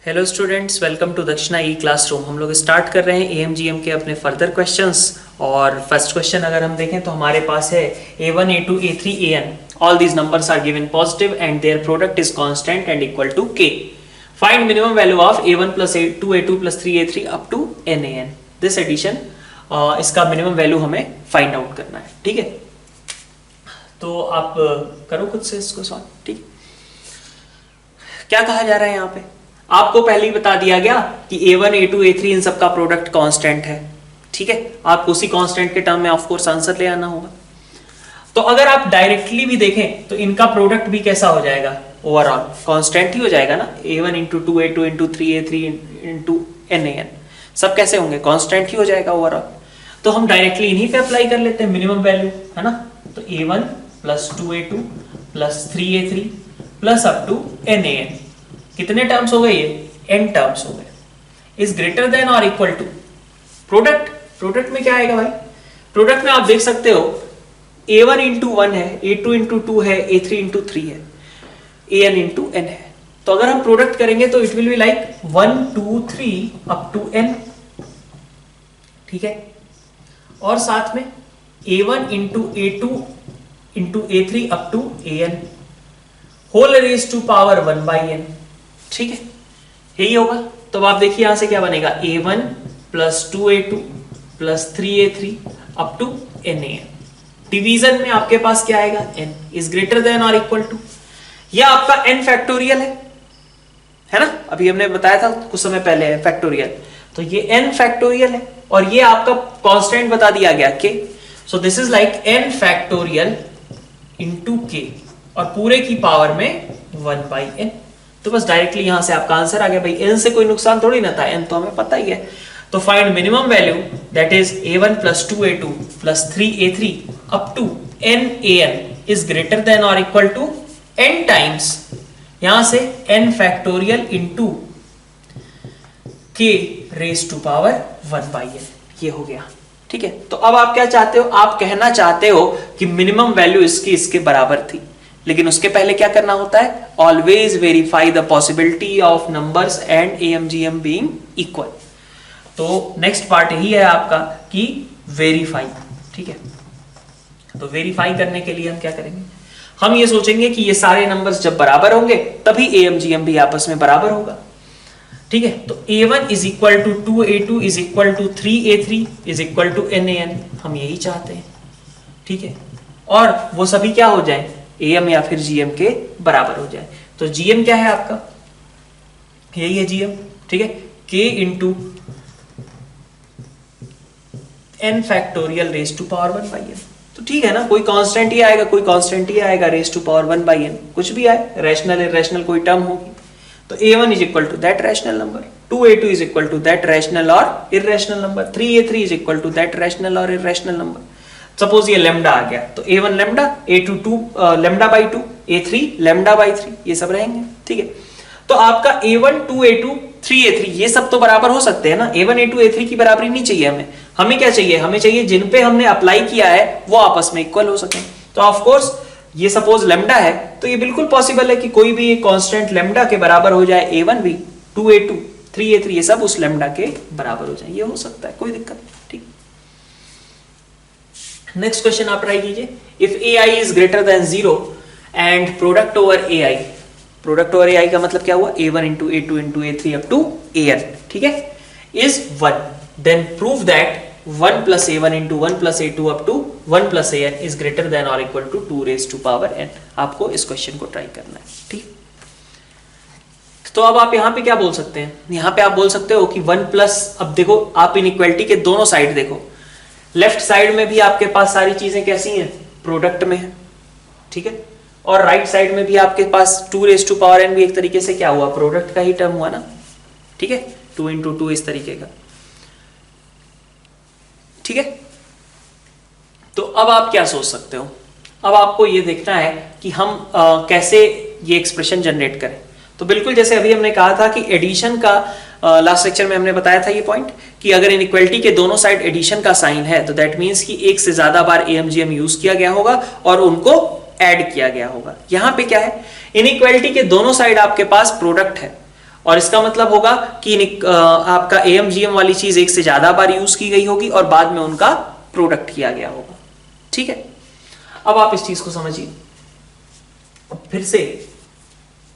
Hello students, welcome to दक्षिणा ई classroom. हम लोग स्टार्ट कर रहे हैं एएमजीएम के अपने फर्दर क्वेश्चंस। और फर्स्ट क्वेश्चन अगर हम देखें तो हमारे पास है a1 a2 a3 an, all these numbers are given positive and their product is constant and equal to k। Find minimum value of a1 plus a2 a2 plus 3a3 up to nan। This addition, इसका minimum value हमें find out करना है। ठीक है, तो आप करो खुद से इसको सॉल्व। ठीक, क्या कहा जा रहा है यहाँ पे? आपको पहले ही बता दिया गया कि a1 a2 a3 इन सब का प्रोडक्ट कांस्टेंट है। ठीक है, आपको उसी कांस्टेंट के टर्म में ऑफ कोर्स आंसर ले आना होगा। तो अगर आप डायरेक्टली भी देखें तो इनका प्रोडक्ट भी कैसा हो जाएगा? ओवरऑल कांस्टेंट ही हो जाएगा ना। a1 into 2a2 into 3a3 into nan, सब कैसे होंगे? कांस्टेंट ही हो जाएगा ओवरऑल। तो हम डायरेक्टली इन्हीं पे अप्लाई कर लेते हैं मिनिमम वैल्यू, है ना। तो a1 plus 2a2 plus 3a3 plus up to nan, कितने टर्म्स हो गए? ये n टर्म्स हो गए। इज ग्रेटर देन और इक्वल टू प्रोडक्ट। प्रोडक्ट में क्या आएगा भाई? प्रोडक्ट में आप देख सकते हो a1 इंटू 1 है, a2 इंटू 2 है, a3 इंटू 3 है, an इंटू n है। तो अगर हम प्रोडक्ट करेंगे तो it will be like 1 2 3 up to n। ठीक है, और साथ में a1 into a2 into a3 up to an, whole raise to power 1 by n। ठीक है, यही होगा। तो आप देखिए यहां से क्या बनेगा? a1 plus 2a2 plus 3a3 up to nan। Division में आपके पास क्या आएगा? n इज ग्रेटर देन और इक्वल टू, यह आपका n फैक्टोरियल है ना। अभी हमने बताया था कुछ समय पहले है फैक्टोरियल, तो ये n फैक्टोरियल है और ये आपका कांस्टेंट बता दिया गया k। So this is like n factorial into k और पूरे की पावर में 1 बाई n। तो बस डायरेक्टली यहां से आपका आंसर आ गया भाई। n से कोई नुकसान थोड़ी ना था, n तो हमें पता ही है। तो find minimum value that is a1 plus 2a2 plus 3a3 up to nan is greater than और इक्वल टू n टाइम्स, यहां से n factorial into k raise to power 1 by n। ये हो गया। ठीक है, तो अब आप क्या चाहते हो? आप कहना चाहते हो कि मिनिमम वैल्यू इसकी इसके बराबर थी, लेकिन उसके पहले क्या करना होता है? Always verify the possibility of numbers and AMGM being equal. तो नेक्स्ट पार्ट यही है आपका कि वेरीफाई। ठीक है, तो वेरीफाई करने के लिए हम क्या करेंगे? हम ये सोचेंगे कि ये सारे नंबर्स जब बराबर होंगे तभी AMGM भी आपस में बराबर होगा। ठीक है, तो a1 is equal to 2a2 is equal to 3a3 is equal to nan, हम यही चाहते हैं। ठीक है, और वो सभी क्या हो जाए? am या फिर gm के बराबर हो जाए। तो gm क्या है आपका? यही है gm। ठीक है, k into n factorial raise to power 1 by n। तो ठीक है ना, कोई कांस्टेंट ही आएगा, कोई कांस्टेंट ही आएगा, raise to power 1 by n, कुछ भी आए, रैशनल इरैशनल कोई टर्म होगी। तो a1 is equal to that rational number, 2a2 is equal to that rational और irrational number, 3a3 is equal to that rational और इरैशनल नंबर। सपोज ये lambda आ गया, तो a1 lambda, a2 2 lambda by 2, a3 lambda by 3, ये सब रहेंगे। ठीक है, तो आपका a1 2a2 3a3 ये सब तो बराबर हो सकते हैं ना। a1 a2 a3 की बराबरी नहीं चाहिए हमें। हमें क्या चाहिए? हमें चाहिए जिन पे हमने अप्लाई किया है वो आपस में इक्वल हो सके। तो ऑफ कोर्स ये सपोज लैम्डा है, तो ये बिल्कुल पॉसिबल है कि कोई भी कांस्टेंट लैम्डा के बराबर हो जाए, a1 भी 2a2 3a3 ये सब उस लैम्डा के बराबर हो जाए, ये हो सकता है, कोई दिक्कत नहीं। ठीक, नेक्स्ट क्वेश्चन आप ट्राई कीजिए। If ai is greater than 0 and product over ai, product over ai का मतलब क्या हुआ? a1 into a2 into a3 up to an, ठीक है, is 1, then prove that 1 plus a1 into 1 plus a2 up to 1 plus an is greater than और equal to 2 raise to power n। आपको इस question को try करना है। ठीक, तो अब आप यहां पे क्या बोल सकते हैं? यहां पे आप बोल सकते हो कि 1 प्लस, अब देखो आप इनइक्वालिटी के दोनों साइड देखो, लेफ्ट साइड में भी आपके पास सारी चीजें कैसी हैं? प्रोडक्ट में है। ठीक है, और राइट साइड में भी आपके पास 2 रेज टू पावर n भी एक तरीके से क्या हुआ? प्रोडक्ट का ही टर्म हुआ ना। ठीक है, 2 इंटू 2 इस तरीके का। ठीक है, तो अब आप क्या सोच सकते हो? अब आपको ये देखना है कि हम कैसे ये एक्सप्रेशन जनरेट करें। तो बिल्कुल जैसे अभी हमने कहा था कि एडिशन का, लास्ट लेक्चर में हमने बताया था ये पॉइंट कि अगर इनइक्वालिटी के दोनों साइड एडिशन का साइन है तो दैट मींस कि एक से ज्यादा बार AMGM यूज किया गया होगा और उनको ऐड किया गया होगा। यहां पे क्या है? इनइक्वालिटी के दोनों साइड आपके पास प्रोडक्ट है और इसका मतलब होगा कि आपका AMGM वाली चीज एक से ज्यादा बार यूज की गई होगी और बाद में उनका प्रोडक्ट किया गया होगा। ठीक है, अब आप इस चीज को समझिए फिर से।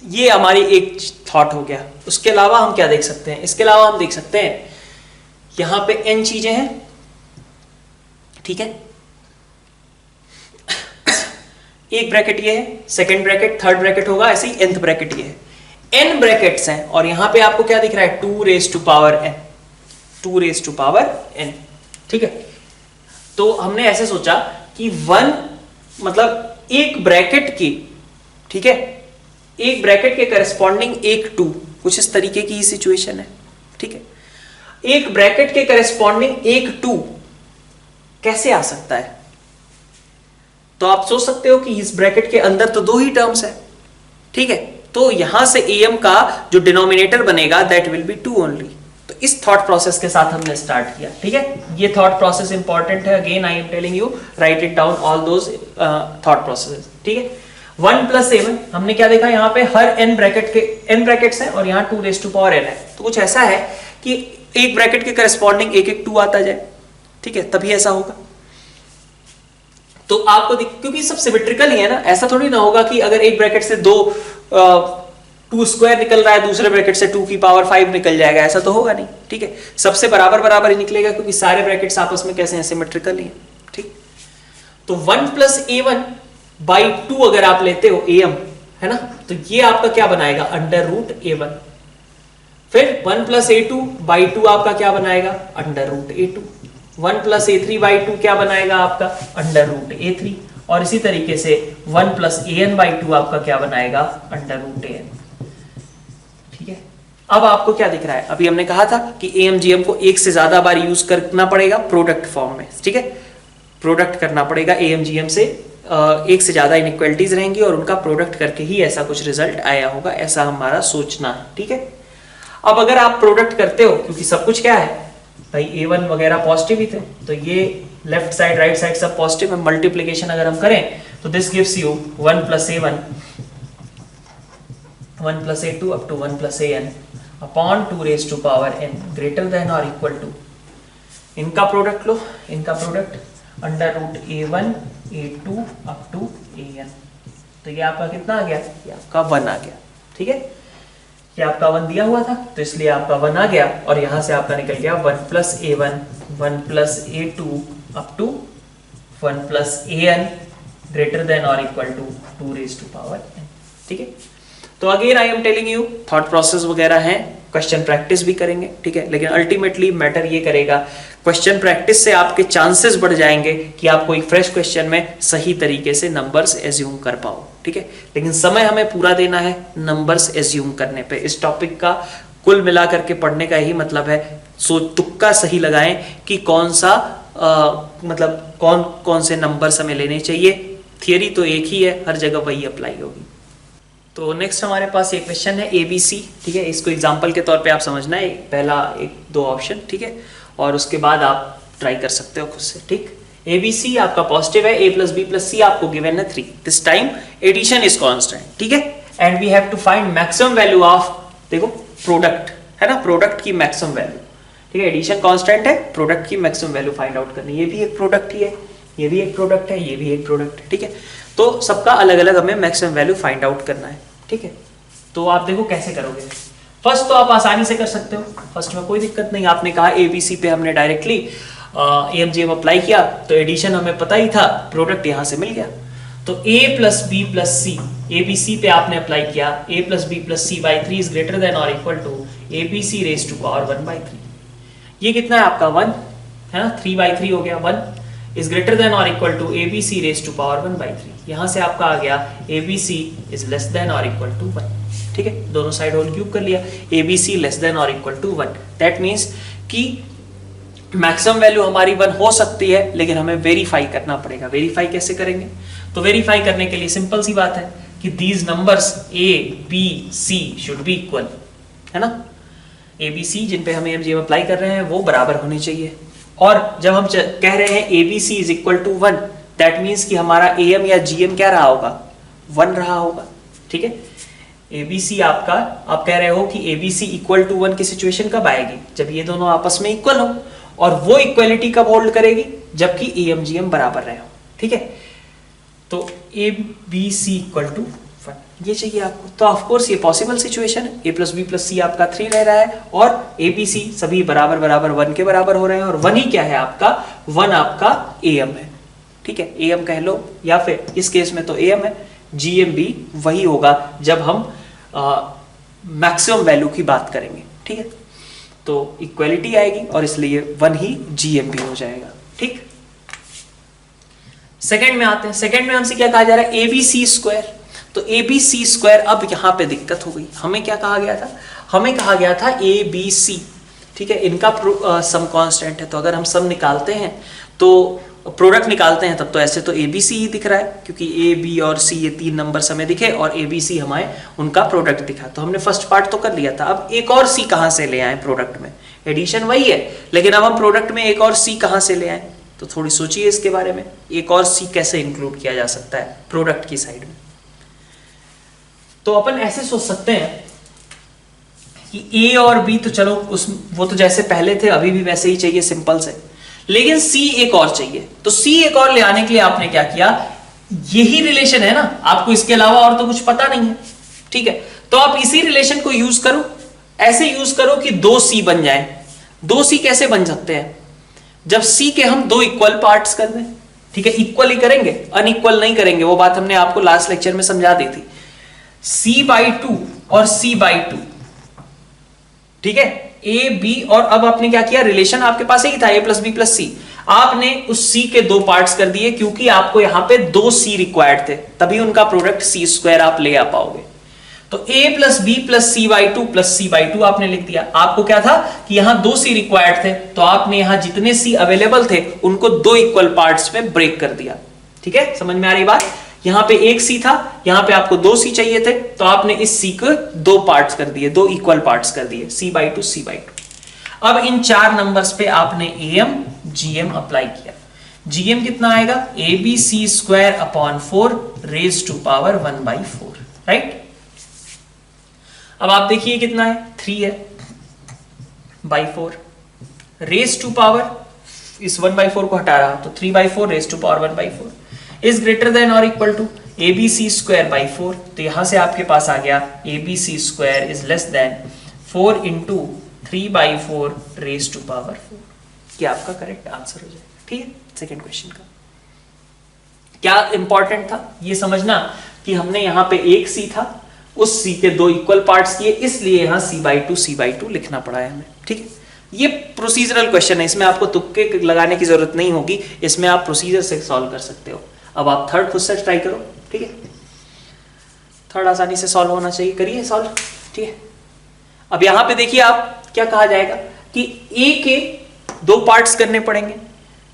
ये हमारी एक थॉट हो गया। उसके अलावा हम क्या देख सकते हैं? इसके अलावा हम देख सकते हैं यहां पे n चीजें हैं, ठीक है, एक ब्रैकेट ये है, सेकंड ब्रैकेट, थर्ड ब्रैकेट होगा, ऐसे ही nth ब्रैकेट ये है। n ब्रैकेट्स हैं और यहां पे आपको क्या दिख रहा है? 2 raise to power n, 2 raise to power n। ठीक है, तो हमने ऐसे सोचा कि 1 मतलब एक ब्रैकेट की, ठीक है, एक ब्रैकेट के करस्पॉन्डिंग एक 2, कुछ इस तरीके की सिचुएशन है। ठीक है, एक ब्रैकेट के करस्पॉन्डिंग एक 2 कैसे आ सकता है? तो आप सोच सकते हो कि इस ब्रैकेट के अंदर तो 2 ही टर्म्स है। ठीक है, तो यहां से am का जो डिनोमिनेटर बनेगा दैट विल बी 2 ओनली। तो इस थॉट प्रोसेस के साथ हमने स्टार्ट किया। ठीक है, ये थॉट प्रोसेस इंपॉर्टेंट है। Again I am telling you, right it down all those thought processes. ठीक है, 1 प्लस a1 हमने क्या देखा? यहां पे हर n ब्रैकेट के n ब्रैकेट्स हैं और यहां 2 रेज टू पावर n है। तो कुछ ऐसा है कि एक ब्रैकेट के करस्पॉन्डिंग एक एक 2 आता जाए। ठीक है, तभी ऐसा होगा। तो आपको क्योंकि सब सिमेट्रिकल ही है ना, ऐसा थोड़ी ना होगा कि अगर एक ब्रैकेट से 2 स्क्वायर निकल रहा है, दूसरे ब्रैकेट से 2 की पावर 5 निकल जाएगा, ऐसा तो होगा नहीं। ठीक है, सबसे बराबर बराबर ही निकलेगा क्योंकि सारे ब्रैकेट्स आपस में कैसे हैं? सिमेट्रिकल ही है। ठीक, तो 1 प्लस a1 बाई 2 अगर आप लेते हो am, है ना, तो ये आपका क्या बनाएगा? Under root a1। फिर 1 प्लस a2 बाई 2 आपका क्या बनाएगा? Under root a2। 1 plus a3 by 2 क्या बनाएगा आपका? Under root a3। और इसी तरीके से 1 प्लस an बाई 2 आपका क्या बनाएगा? Under root an। ठीक है, अब आपको क्या दिख रहा है? अभी हमने कहा था कि AMGM को एक से ज्यादा बार यूज करना पड़ेगा प्रोडक्ट फॉर्म में। ठीक है, प्रोडक्ट करना पड़ेगा AMGM से, एक से ज्यादा इनइक्वालिटीज रहेंगी और उनका प्रोडक्ट करके ही ऐसा कुछ रिजल्ट आया होगा, ऐसा हमारा सोचना है। ठीक है, अब अगर आप प्रोडक्ट करते हो, क्योंकि सब कुछ क्या है भाई, a1 वगैरह पॉजिटिव ही थे, तो ये लेफ्ट साइड राइट साइड सब पॉजिटिव है। मल्टीप्लीकेशन अगर हम करें तो this gives you 1 plus a1 1 plus a2 up to 1 plus an upon 2 raise to power n greater than और इक्वल टू, इनका प्रोडक्ट लो, इनका product under root a1 a2 up to an। तो ये आपका कितना आ गया? ये आपका 1 आ गया। ठीक है, ये आपका 1 दिया हुआ था तो इसलिए आपका 1 आ गया और यहां से आपका निकल गया 1 plus a1 1 plus a2 up to 1 plus an greater than और equal to 2 raise to power n। ठीक है, तो again I am telling you, thought process वगैरह हैं, क्वेश्चन प्रैक्टिस भी करेंगे। ठीक है, लेकिन अल्टीमेटली मैटर ये करेगा, क्वेश्चन प्रैक्टिस से आपके चांसेस बढ़ जाएंगे कि आप कोई फ्रेश क्वेश्चन में सही तरीके से नंबर्स एज्यूम कर पाओ। ठीक है, लेकिन समय हमें पूरा देना है नंबर्स एज्यूम करने पे। इस टॉपिक का कुल मिला करके पढ़ने का यही मतलब है, सो तुक्का सही लगाएं कि कौन सा मतलब कौन कौन से नंबर्स हमें लेने चाहिए। थियरी तो एक ही है, हर जगह वही अप्लाई होगी। तो नेक्स्ट हमारे पास ये क्वेश्चन है ABC। ठीक है, इसको एग्जांपल के तौर पे आप समझना है, पहला 1-2 ऑप्शन। ठीक है, और उसके बाद आप ट्राई कर सकते हो खुद से। ठीक, ABC आपका पॉजिटिव है, a plus B plus C आपको गिवन है 3। This time addition is constant. ठीक है, and we have to find maximum value of, देखो प्रोडक्ट है ना, प्रोडक्ट की मैक्सिमम वैल्यू। ठीक है, एडिशन कांस्टेंट है, प्रोडक्ट की मैक्सिमम वैल्यू फाइंड आउट करनी। ये भी एक प्रोडक्ट ही है, ये भी एक प्रोडक्ट है, ये भी एक प्रोडक्ट है। ठीक है, तो सबका अलग अलग हमें मैक्सिमम वैल्यू फाइंड आउट करना है। ठीक है, तो आप देखो कैसे करोगे। फर्स्ट तो आप आसानी से कर सकते हो, फर्स्ट में कोई दिक्कत नहीं। आपने कहा ABC पे हमने डायरेक्टली AMGM अप्लाई किया तो एडिशन हमें पता ही था, प्रोडक्ट यहां से मिल गया। तो a plus B plus c, ABC पे आपने अप्लाई किया, a plus B plus C by 3 is greater than और equal to ABC raise to power 1/3। ये कितना है आपका 1 है ना, 3/3 हो गया। 1 इज ग्रेटर देन और equal to ABC raise to power 1/3। यहां से आपका आ गया ABC इज लेस देन और इक्वल टू 1। ठीक है, दोनों साइड होल क्यूब कर लिया, ABC लेस देन और इक्वल टू 1। दैट मीन्स कि मैक्सिमम वैल्यू हमारी 1 हो सकती है, लेकिन हमें वेरीफाई करना पड़ेगा। वेरीफाई कैसे करेंगे? तो वेरीफाई करने के लिए सिंपल सी बात है कि these numbers A, B, C should be equal, है ना। ABC जिन पे हम AMGM अप्लाई कर रहे हैं वो बराबर होने चाहिए। और जब हम कह रहे हैं ABC is equal to 1, that means कि हमारा AM या GM क्या रहा होगा? 1 रहा होगा। ठीक है, ABC आपका, आप कह रहे हो कि ABC इक्वल टू 1 की सिचुएशन कब आएगी? जब ये दोनों आपस में इक्वल हो, और वो इक्वलिटी कब होल्ड करेगी? जबकि AMGM बराबर रहे हो, ठीक है। तो ABC इक्वल टू 1 ये चाहिए आपको। तो ऑफकोर्स ये पॉसिबल सिचुएशन है, A plus B plus C आपका 3 रह रहा है और ABC सभी बराबर बराबर 1 के बराबर हो रहे हैं, और 1 ही क्या है आपका? 1 आपका AM है, ठीक है। AM कह लो, या फिर इस केस में तो AM है, GM भी वही होगा जब हम मैक्सिमम वैल्यू की बात करेंगे, ठीक है। तो इक्वलिटी आएगी और इसलिए 1 ही GM भी हो जाएगा, ठीक। सेकंड में आते हैं। सेकंड में हमसे क्या कहा जा रहा है? ABC square. तो ABC स्क्वायर, अब यहां पे दिक्कत हो गई। हमें क्या कहा गया था? हमें कहा गया था ABC, ठीक है, इनका सम कांस्टेंट है। तो अगर हम सम निकालते हैं तो प्रोडक्ट निकालते हैं, तब तो ऐसे तो ABC ही दिख रहा है, क्योंकि A, B और C ये 3 नंबर हमें दिखे और ABC हमारे उनका प्रोडक्ट दिखा। तो हमने फर्स्ट पार्ट तो कर लिया था। अब एक और C कहां से ले आए? प्रोडक्ट में एडिशन वही है, लेकिन अब हम प्रोडक्ट में एक और C कहां से ले आए? तो थोड़ी सोचिए इसके बारे में, एक और C कैसे इंक्लूड किया जा सकता है प्रोडक्ट की साइड में। तो अपन ऐसे सोच सकते हैं कि A और B तो चलो वो तो जैसे पहले थे अभी भी वैसे ही चाहिए, सिंपल से, लेकिन C एक और चाहिए। तो C एक और ले आने के लिए आपने क्या किया? यही रिलेशन है ना, आपको इसके अलावा और तो कुछ पता नहीं है, ठीक है। तो आप इसी रिलेशन को यूज करो, ऐसे यूज करो कि 2C बन जाए। 2C कैसे बन सकते हैं? जब C के हम 2 इक्वल पार्ट्स कर दें, ठीक है। इक्वल ही करेंगे, अनइक्वल नहीं करेंगे, वो बात हमने आपको लास्ट लेक्चर में समझा दी थी। C/2 और C/2, ठीक है, A B, और अब आपने क्या किया? रिलेशन आपके पास ही था A plus B plus C, आपने उस C के 2 पार्ट्स कर दिए, क्योंकि आपको यहां पे 2C रिक्वायर्ड थे, तभी उनका प्रोडक्ट C स्क्वायर आप ले आ पाओगे। तो A plus B plus C/2 plus C/2 आपने लिख दिया। आपको क्या था कि यहां 2C रिक्वायर्ड थे, तो आपने यहां जितने C अवेलेबल थे उनको 2 इक्वल पार्ट्स में ब्रेक कर दिया, ठीक है। समझ में आ रही बात? यहां पे 1 C था, यहां पे आपको 2C चाहिए थे, तो आपने इस C को 2 पार्ट्स कर दिए, 2 इक्वल पार्ट्स कर दिए, C/2 C/2। अब इन 4 नंबर्स पे आपने AM GM अप्लाई किया। GM कितना आएगा? ABC square upon 4 raise to power 1/4, right. अब आप देखिए कितना है? 3 है बाई 4, रेज टू पावर, इस 1/4 को हटा रहा, तो 3/4 raise to power 1/4 is greater than और equal to ABC square by 4। तो यहां से आपके पास आ गया ABC square is less than 4 into 3/4 raise to power 4। क्या आपका करेक्ट आंसर हो जाएगा, ठीक है। सेकेंड क्वेश्चन का क्या इंपॉर्टेंट था ये समझना कि हमने यहां पे 1 C था, उस C के 2 इक्वल पार्ट्स किए, इसलिए यहां C/2 लिखना पड़ा है हमें, ठीक है। ये प्रोसीजरल क्वेश्चन है, इसमें आपको तुक्के लगाने की जरूरत नहीं होगी, इसमें आप प्रोसीजर से सॉल्व कर सकते हो। अब आप थर्ड खुद से ट्राई करो, ठीक है। थर्ड आसानी से सॉल्व होना चाहिए, करिए सॉल्व, ठीक है। अब यहां पे देखिए आप क्या कहा जाएगा कि A के 2 पार्ट्स करने पड़ेंगे,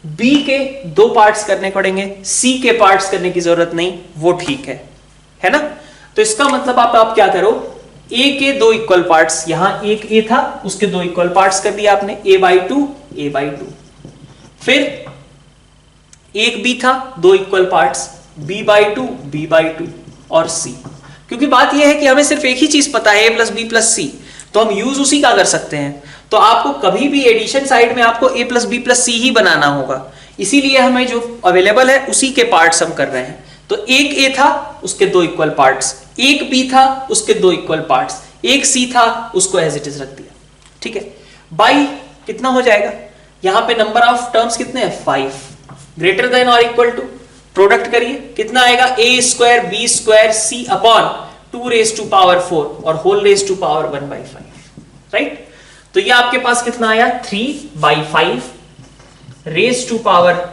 B के 2 पार्ट्स करने पड़ेंगे, C के पार्ट्स करने की जरूरत नहीं, वो ठीक है ना। तो इसका मतलब आप क्या करो, A के 2 इक्वल पार्ट्स, यहां एक A था, उसके 2 इक्वल पार्ट्स कर दिया आपने, A/2 फिर एक B था, 2 इक्वल पार्ट्स, B/2 और C। क्योंकि बात यह है कि हमें सिर्फ एक ही चीज पता है, A plus B plus C, तो हम यूज उसी का कर सकते हैं। तो आपको कभी भी एडिशन साइड में आपको A plus B plus C ही बनाना होगा, इसीलिए हमें जो अवेलेबल है उसी के पार्ट्स हम कर रहे हैं। तो एक A था, उसके 2 इक्वल पार्ट्स, एक B था, उसके 2 इक्वल पार्ट्स, एक C था, उसको एज इट इज रख दिया, ठीक है। बाई कितना हो जाएगा? यहां पे नंबर ऑफ टर्म्स कितने हैं? 5, ग्रेटर देन और इक्वल टू, प्रोडक्ट करिए, कितना आएगा? A square B square C upon 2 raise to power 4 और whole raise to power 1/5, right. तो ये आपके पास कितना आया? 3/5 रेज टू पावर,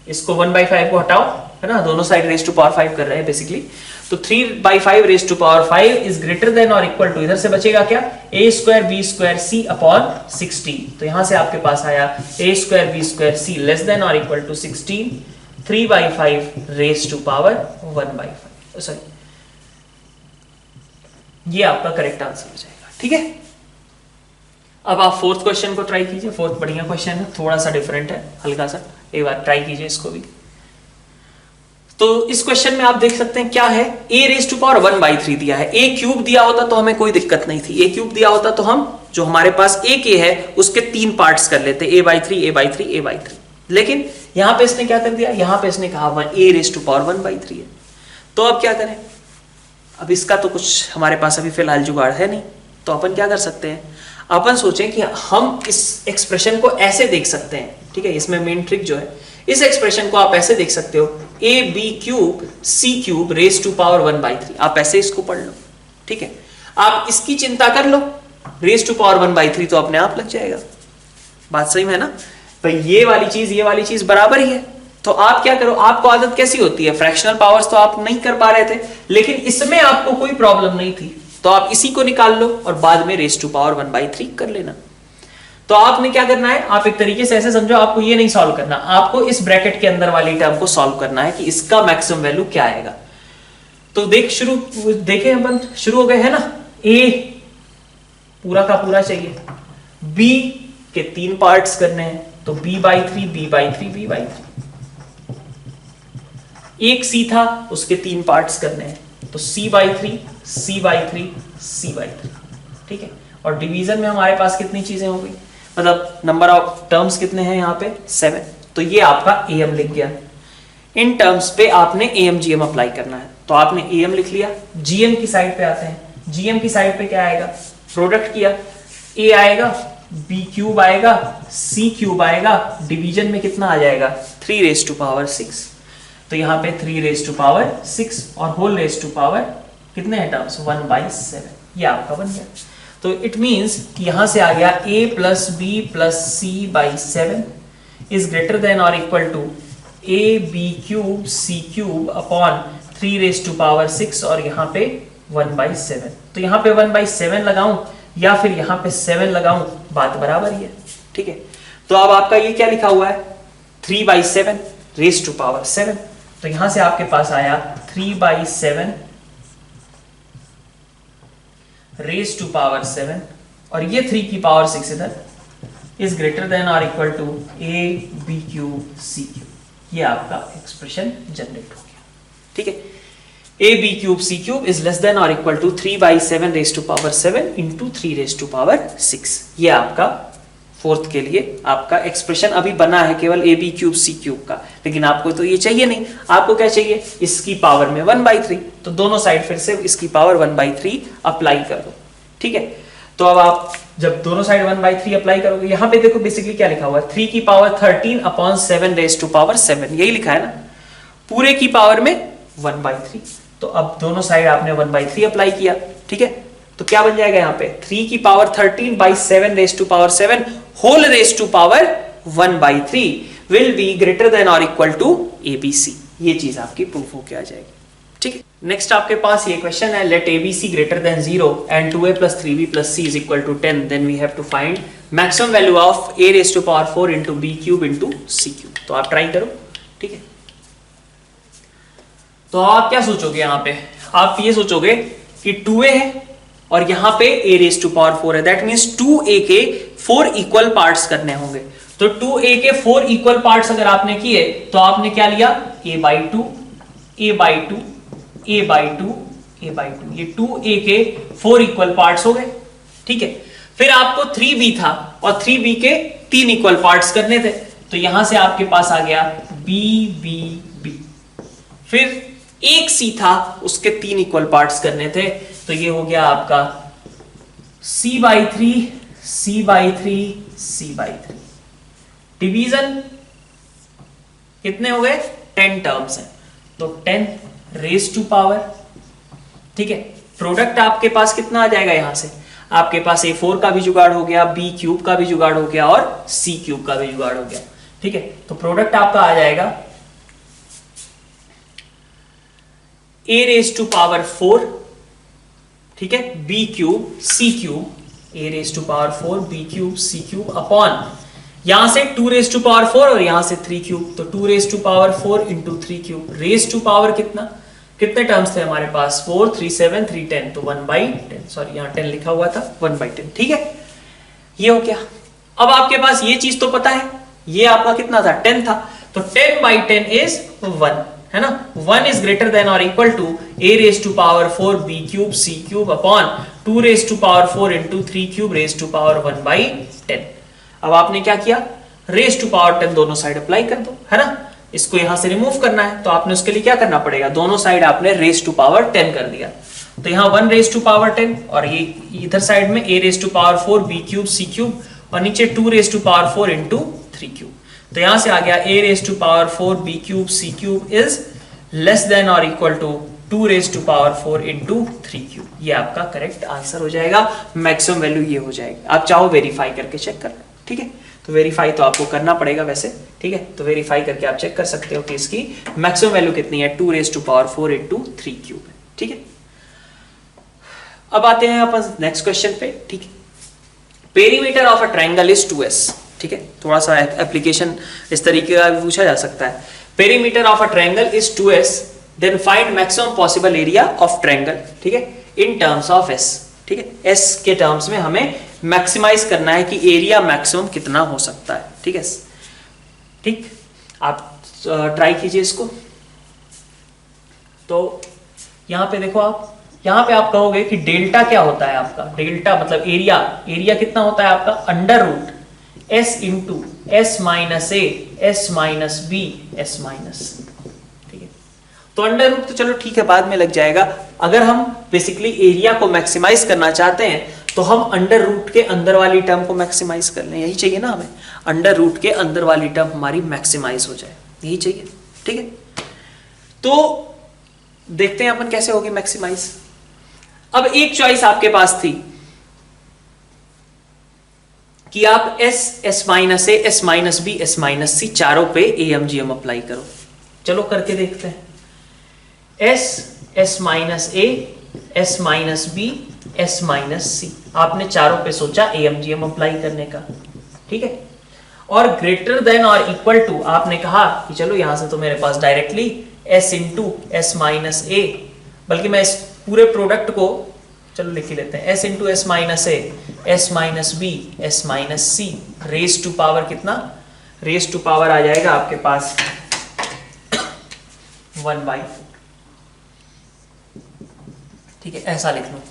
इसको 1/5 को हटाओ, है ना, दोनों साइड रेज टू पावर 5 कर रहे हैं बेसिकली। तो 3/5 raise to power 5 is greater than और इक्वल टू, इधर से बचेगा क्या? A square B square C upon 16। तो यहां से आपके पास आया A square B square C less than और equal to 16, 3/5 raise to power 1/5, sorry, ये आपका करेक्ट आंसर हो जाएगा, ठीक है। अब आप फोर्थ क्वेश्चन को ट्राई कीजिए। फोर्थ बढ़िया क्वेश्चन है, थोड़ा सा डिफरेंट है, हल्का सा, एक बार ट्राई कीजिए इसको भी। तो इस क्वेश्चन में आप देख सकते हैं क्या है, a रेज टू पावर 1/3 दिया है। a क्यूब दिया होता तो हमें कोई दिक्कत नहीं थी, a क्यूब दिया होता तो हम जो हमारे पास a के है उसके 3 पार्ट्स कर लेते, a/3 a/3 a/3। लेकिन यहां पे इसने क्या कर दिया, यहां पे इसने कहा a रेज टू पावर 1/3 है। तो अब क्या करें, अब इसका तो कुछ हमारे पास अभी फिलहाल जुगाड़ है नहीं, तो अपन क्या कर सकते हैं, अपन सोचें कि हम इस एक्सप्रेशन को ऐसे देख सकते हैं। ठीक है, इसमें मेन ट्रिक जो है, इस एक्सप्रेशन को आप ऐसे देख सकते हो, a b cube c cube raise to power 1/3। आप ऐसे इसको पढ़ लो। ठीक है, आप इसकी चिंता कर लो, रेज टू पावर 1/3 तो अपने आप लग जाएगा। बात सही में है ना भाई, ये वाली चीज बराबर ही है। तो आप क्या करो, आपको आदत कैसी होती है, फ्रैक्शनल पावर्स तो आप नहीं कर पा रहे थे, लेकिन इसमें आपको कोई प्रॉब्लम नहीं थी, तो आप इसी को निकाल लो और बाद में रेज टू पावर 1/3 कर लेना। तो आपने क्या करना है, आप एक तरीके से ऐसे समझो, आपको ये नहीं सॉल्व करना, आपको इस ब्रैकेट के अंदर वाली टर्म को सॉल्व करना है कि इसका मैक्सिमम वैल्यू क्या आएगा। तो देखें अपन शुरू हो गए है ना, a पूरा का पूरा चाहिए, b के 3 पार्ट्स करने हैं, तो b/3 b/3 b/3। एक c था, उसके 3 पार्ट्स करने हैं, तो c/3 c/3 c/3। ठीक है, और डिवीजन में हमारे पास कितनी चीजें हो गई, मतलब नंबर ऑफ टर्म्स कितने हैं यहाँ पे 7। तो ये आपका am लिख गया। इन टर्म्स पे आपने am gm अप्लाई करना है, तो आपने am लिख लिया। gm की साइड पे आते हैं, gm की साइड पे क्या आएगा, प्रोडक्ट किया, a आएगा, b क्यूब आएगा, c क्यूब आएगा, डिवीजन में कितना आ जाएगा 3 रेज टू पावर 6। तो यहाँ पे 3 रेज टू पावर 6 और होल रेज टू पावर कितने हैं टर्म्स 1/7, ये आपका बन गया। तो इट मींस कि यहां से आ गया a plus b plus c/7 is greater than और equal to a b cube c cube upon 3 raise to power 6 और यहाँ पे 1/7। तो यहाँ पे 1/7 लगाऊं या फिर यहाँ पे 7 लगाऊं, बात बराबर ही है। ठीक है, तो अब आपका ये क्या लिखा हुआ है 3/7 रेज टू पावर 7। तो यहां से आपके पास आया 3/7 रेज टू पावर 7 और ये 3 की पावर 6 इधर इज ग्रेटर देन और equal to a b cube c cube. ये आपका एक्सप्रेशन जनरेट हो गया। ठीक है, a b cube c cube is less than और equal to 3/7 raise to power 7 into 3 raise to power 6। ये आपका फोर्थ के लिए आपका एक्सप्रेशन अभी बना है केवल a b cube c cube का, लेकिन आपको तो ये चाहिए नहीं, आपको क्या चाहिए इसकी पावर में 1/3। तो दोनों साइड फिर से इसकी पावर 1/3 अप्लाई कर दो। ठीक है, तो अब आप जब दोनों साइड 1/3 अप्लाई करोगे, यहां पे देखो बेसिकली क्या लिखा हुआ है 3 की power 13 upon 7 raise to power 7, यही लिखा है ना, पूरे की पावर में 1/3। तो अब दोनों साइड आपने 1/3 अप्लाई किया। ठीक है, तो क्या बन जाएगा यहाँ पे 3 की power 13/7 raise to power 7 whole raise to power 1/3 will be greater than और इक्वल टू ABC। ये चीज आपकी प्रूफ होके आ जाएगी। ठीक है, नेक्स्ट आपके पास ये क्वेश्चन है, let ABC greater than 0 and 2a plus 3b plus c is equal to 10, then we have to find maximum value of a raised to power 4 into b cube into c cube। तो आप try करो। ठीक है, तो आप क्या सोचोगे, यहाँ पे आप ये सोचोगे कि 2a है और यहाँ पे a रेज टू पावर 4 है, दैट मीन्स 2a के 4 इक्वल पार्ट्स करने होंगे। तो 2a के 4 इक्वल पार्ट्स अगर आपने किए तो आपने क्या लिया a/2 a/2 a/2 a/2, ये 2a के 4 इक्वल पार्ट्स हो गए। ठीक है, फिर आपको 3b था और 3b के 3 इक्वल पार्ट्स करने थे, तो यहां से आपके पास आ गया b b b। फिर एक c था, उसके 3 इक्वल पार्ट्स करने थे, तो ये हो गया आपका c/3 c/3 c/3। डिवीजन कितने हो गए 10 टर्म्स हैं, तो 10 रेज टू पावर। ठीक है, प्रोडक्ट आपके पास कितना आ जाएगा, यहां से आपके पास a4 का भी जुगाड़ हो गया, b क्यूब का भी जुगाड़ हो गया और c क्यूब का भी जुगाड़ हो गया। ठीक है, तो प्रोडक्ट आपका आ जाएगा a रेज टू पावर 4, ठीक है, b cube c cube, a raise to power 4 b cube c cube upon यहां से 2 रेज टू पावर 4 और यहां से 3 क्यूब, तो 2 raise to power 4 into 3 cube, raise to power कितने टर्म्स थे हमारे पास 4 3 7 3 10, तो 1/10, सॉरी यहां 10 लिखा हुआ था 1/10। ठीक है, ये हो गया। अब आपके पास ये चीज तो पता है, ये आपका कितना था 10 था, तो 10/10 इज 1। है ना, 1 इज ग्रेटर देन और equal to a raise to power 4 b cube c cube upon 2 raise to power 4 into 3 cube raise to power 1/10। अब आपने क्या किया, रेज टू पावर 10 दोनों साइड अप्लाई कर दो, है ना। इसको यहां से रिमूव करना है तो आपने उसके लिए क्या करना पड़ेगा, दोनों साइड आपने रेज टू पावर 10 कर दिया। तो यहाँ 1 रेज टू पावर 10 और ये इधर साइड में a raise to power 4 b cube c cube और नीचे 2 raise to power 4 into 3 cube. तो यहां से आ गया a raise to power 4 b cube c cube is less than और equal to 2 raise to power 4 into 3 cube. ये आपका करेक्ट आंसर हो जाएगा, मैक्सिमम वैल्यू ये हो जाएगी। आप चाहो वेरीफाई करके चेक कर लो, ठीक है। तो वेरीफाई तो आपको करना पड़ेगा वैसे, ठीक है। तो वेरीफाई करके आप चेक कर सकते हो कि इसकी मैक्सिमम वैल्यू कितनी है, 2 raise to power 4 into 3 cube है, ठीक है। अब आते हैं अपन नेक्स्ट क्वेश्चन पे, ठीक है। Perimeter of a triangle is 2s, ठीक है। थोड़ा सा एप्लीकेशन इस तरीके का भी पूछा जा सकता है। Perimeter of a triangle is 2s, then find maximum possible area of triangle, ठीक है, इन टर्म्स ऑफ s, ठीक है। s के टर्म्स में हमें मैक्सिमाइज करना है कि एरिया मैक्सिमम कितना हो सकता है, ठीक है। ठीक, आप ट्राई कीजिए इसको। तो यहां पे देखो, आप यहां पे आप कहोगे कि डेल्टा क्या होता है आपका, डेल्टा मतलब एरिया, एरिया कितना होता है आपका, under root s into s minus ए s minus B s minus, ठीक है। तो अंडर रूट तो चलो ठीक है, बाद में लग जाएगा। अगर हम बेसिकली एरिया को मैक्सिमाइज करना चाहते हैं तो हम अंडर रूट के अंदर वाली टर्म को मैक्सिमाइज कर लें, यही चाहिए ना हमें, अंडर रूट के अंदर वाली टर्म हमारी मैक्सिमाइज हो जाए, यही चाहिए, ठीक है। तो देखते हैं अपन कैसे होगी मैक्सिमाइज। अब एक चॉइस आपके पास थी कि आप s माइनस ए s minus B s minus c चारों पे AMGM अप्लाई करो। चलो करके देखते हैं। s माइनस ए s minus B s minus c, आपने चारों पे सोचा AMGM अप्लाई करने का, ठीक है। और ग्रेटर देन और इक्वल टू आपने कहा कि चलो यहां से तो मेरे पास directly s into S minus a, बल्कि मैं इस पूरे प्रोडक्ट को चलो लिख ही लेते हैं, s into S minus A s minus B s minus C raise to power कितना, रेज टू पावर आ जाएगा आपके पास 1/4, ठीक है, ऐसा लिख लो,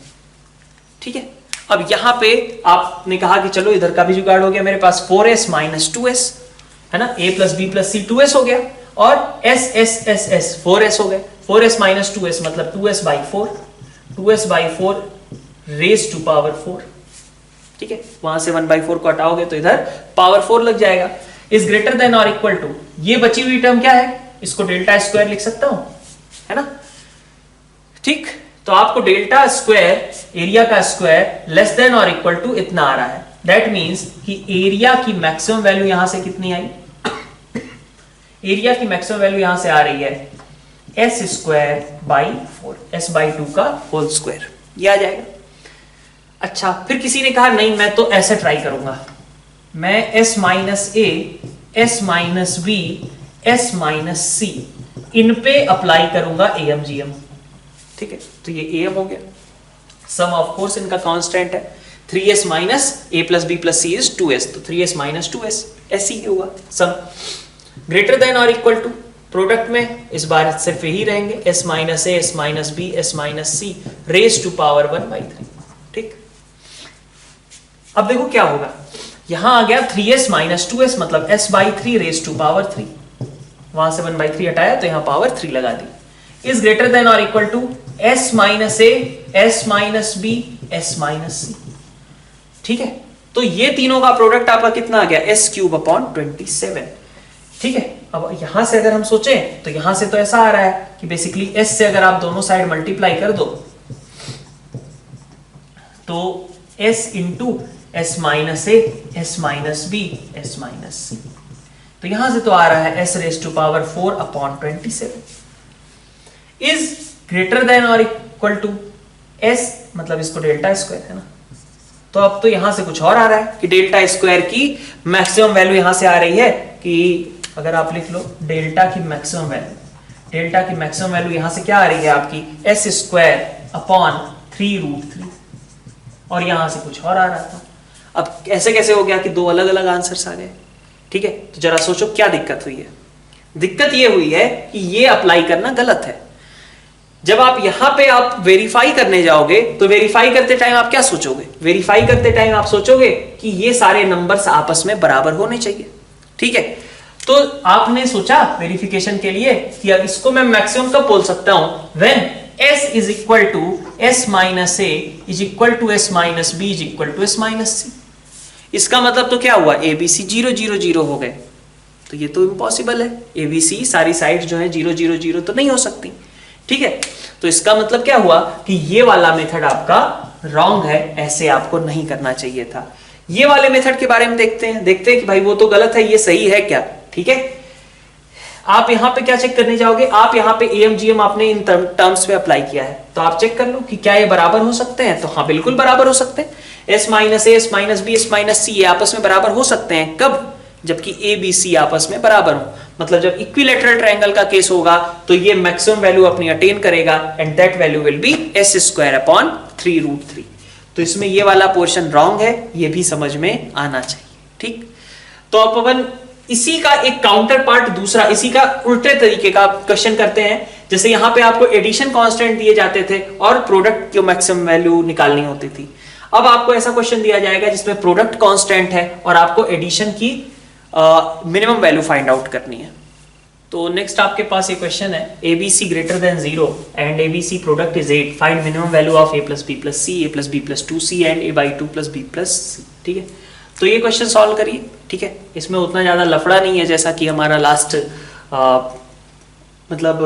ठीक है। अब यहां पे आपने कहा कि चलो इधर का भी जुगाड़ हो गया, मेरे पास 4s माइनस 2s है ना, a plus B plus C 2s हो गया और s 4s हो गए, 4s माइनस 2s मतलब 2s by 4, 2s by 4 raise to power 4, ठीक है। वहां से 1/4 को हटाओगे तो इधर पावर 4 लग जाएगा। इज ग्रेटर देन और इक्वल टू, ये बची हुई टर्म क्या है, इसको डेल्टा स्क्वायर लिख सकता हूं, है ना, ठीक। तो आपको डेल्टा स्क्वायर, एरिया का स्क्वायर लेस देन और इक्वल टू इतना आ रहा है, दैट मींस कि एरिया की मैक्सिमम वैल्यू यहां से कितनी आई, एरिया की मैक्सिमम वैल्यू यहां से आ रही है s square by 4, s by 2 का होल स्क्वायर, ये आ जाएगा। अच्छा, फिर किसी ने कहा नहीं मैं तो ऐसे ट्राई करूंगा, मैं s माइनस ए s minus B s minus c इन पे अप्लाई करूंगा AMGM, ठीक है। तो ये AM हो गया, सम ऑफ कोर्स इनका कांस्टेंट है, 3s minus a plus B plus C is 2s, तो 3s माइनस 2s ऐसी होगा सम। ग्रेटर देन और इक्वल टू, प्रोडक्ट में इस बार सिर्फ यही रहेंगे, s minus A s minus B s minus C raise to power 1/3, ठीक। अब देखो क्या होगा, यहां आ गया 3s माइनस 2s मतलब s by 3 raise to power 3, वहां से 1/3 हटाया तो यहां पावर 3 लगा दी। इज ग्रेटर देन और equal to s minus A s minus B s minus सी, ठीक है। तो ये तीनों का प्रोडक्ट आपका कितना आ गया, s क्यूब अपॉन 27, ठीक है। अब यहां से अगर हम सोचें तो यहां से तो ऐसा आ रहा है कि बेसिकली s से अगर आप दोनों साइड मल्टीप्लाई कर दो तो s इंटू s माइनस ए s minus B s minus c, तो यहां से तो आ रहा है s raise to power 4 upon 27 is greater than और इक्वल टू s, मतलब इसको डेल्टा स्क्वायर है ना, तो अब तो यहां से कुछ और आ रहा है कि डेल्टा स्क्वायर की मैक्सिमम वैल्यू यहां से आ रही है कि अगर आप लिख लो डेल्टा की मैक्सिमम वैल्यू, डेल्टा की मैक्सिमम वैल्यू यहां से क्या आ रही है आपकी s स्क्वायर अपॉन 3√3, और यहां से कुछ और आ रहा था। अब ऐसे कैसे हो गया कि दो अलग अलग आंसर्स आ गए, ठीक है। तो जरा सोचो क्या दिक्कत हुई है, दिक्कत ये हुई है कि ये अप्लाई करना गलत है। जब आप यहां पे आप वेरीफाई करने जाओगे तो वेरीफाई करते टाइम आप क्या सोचोगे? वेरीफाई करते टाइम आप सोचोगे कि ये सारे नंबर्स आपस में बराबर होने चाहिए, ठीक है। तो आपने सोचा वेरिफिकेशन के लिए कि अब इसको मैं मैक्सिमम कब बोल सकता हूं? When s is equal to s minus a is equal to s minus b is equal to s minus c। इसका मतलब तो क्या हुआ? abc 0 0 0 हो गए, तो ये तो इम्पॉसिबल है। abc सारी साइड जो है 0 0 0 तो नहीं हो सकती, ठीक है। तो इसका मतलब क्या हुआ कि ये वाला मेथड आपका रॉन्ग है, ऐसे आपको नहीं करना चाहिए था। ये वाले मेथड के बारे में देखते हैं कि भाई वो तो गलत है, ये सही है क्या, ठीक है। आप यहां पे क्या चेक करने जाओगे? आप यहां पे AMGM आपने इन टर्म्स पे अप्लाई किया है, तो आप चेक कर लो कि क्या ये बराबर हो सकते हैं। तो हाँ, बिल्कुल बराबर हो सकते हैं। s minus a, s minus b, s minus c ये आपस में बराबर हो सकते हैं। कब? जबकि ABC आपस में बराबर हो, मतलब जब इक्विलैटरल ट्रायंगल का केस होगा तो ये मैक्सिमम वैल्यू अपनी अटेन करेगा and that value will be s square upon 3√3। तो इसमें ये वाला पोर्शन रॉन्ग है, ये भी समझ में आना चाहिए, ठीक। तो अब अपन इसी का एक काउंटर पार्ट दूसरा, इसी का उल्टे तरीके का क्वेश्चन करते हैं। जैसे यहां पे आपको एडिशन कांस्टेंट दिए जाते थे और प्रोडक्ट की मैक्सिमम वैल्यू निकालनी होती थी। अब आपको ऐसा क्वेश्चन दिया जाएगा जिसमें प्रोडक्ट कांस्टेंट है और आपको एडिशन की मिनिमम वैल्यू फाइंड आउट करनी है। तो नेक्स्ट आपके पास ये क्वेश्चन है, ABC greater than 0 and ABC product is 8, find minimum value of a plus b plus c, a plus b plus 2c and a by 2 plus b plus c, ठीक है। तो ये क्वेश्चन सॉल्व करिए, ठीक है। इसमें उतना ज्यादा लफड़ा नहीं है जैसा कि हमारा लास्ट मतलब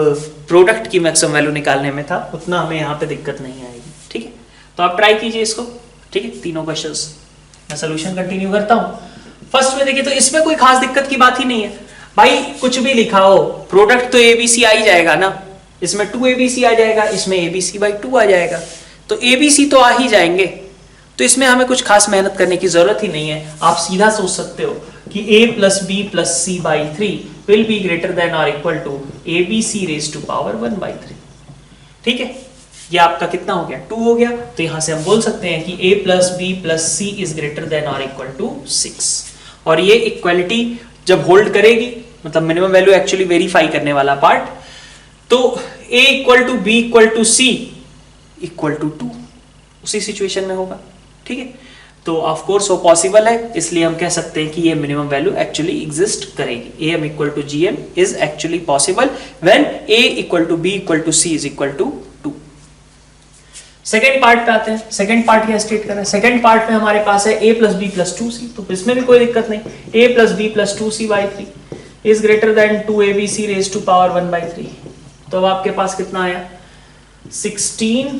प्रोडक्ट की मैक्सिमम वैल्यू निकालने में था, उतना हमें यहाँ पे दिक्कत नहीं आएगी, ठीक है। तो आप ट्राई कीजिए इसको, ठीक है, तीनों क्वेश्चंस। मैं सोल्यूशन कंटिन्यू करता हूँ। फर्स्ट में देखिए, तो इसमें कोई खास दिक्कत की बात ही नहीं है भाई, कुछ भी लिखा हो प्रोडक्ट तो ABC आ ही जाएगा ना। इसमें 2ABC आ जाएगा, इसमें ABC बाई 2 आ जाएगा, तो ABC तो आ ही जाएंगे। तो इसमें हमें कुछ खास मेहनत करने की जरूरत ही नहीं है। आप सीधा सोच सकते हो कि a plus b plus c by 3 will be greater than और equal to ABC raise to power 1 by 3, ठीक है। ये आपका कितना हो गया? 2 हो गया। तो यहां से हम बोल सकते हैं कि a plus b plus c is greater than और इक्वल टू 6। और ये इक्वालिटी जब होल्ड करेगी, मतलब मिनिमम वैल्यू एक्चुअली वेरीफाई करने वाला पार्ट, तो a equal to b equal to c equal to 2 उसी सिचुएशन में होगा, ठीक है। तो ऑफ कोर्स वो पॉसिबल है, इसलिए हम कह सकते हैं कि ये मिनिमम वैल्यू एक्चुअली एग्जिस्ट करेगी। am equal to gm is actually possible when a equal to b equal to c is equal to 2। Second part पे आते हैं। सेकेंड पार्ट क्या स्टेट कर रहे हैं? सेकेंड पार्ट में हमारे पास है a plus B plus 2c, तो इसमें भी कोई दिक्कत नहीं। a plus B plus 2c by 3 is greater than 2abc raise to power 1 by 3। तो अब आपके पास कितना आया? 16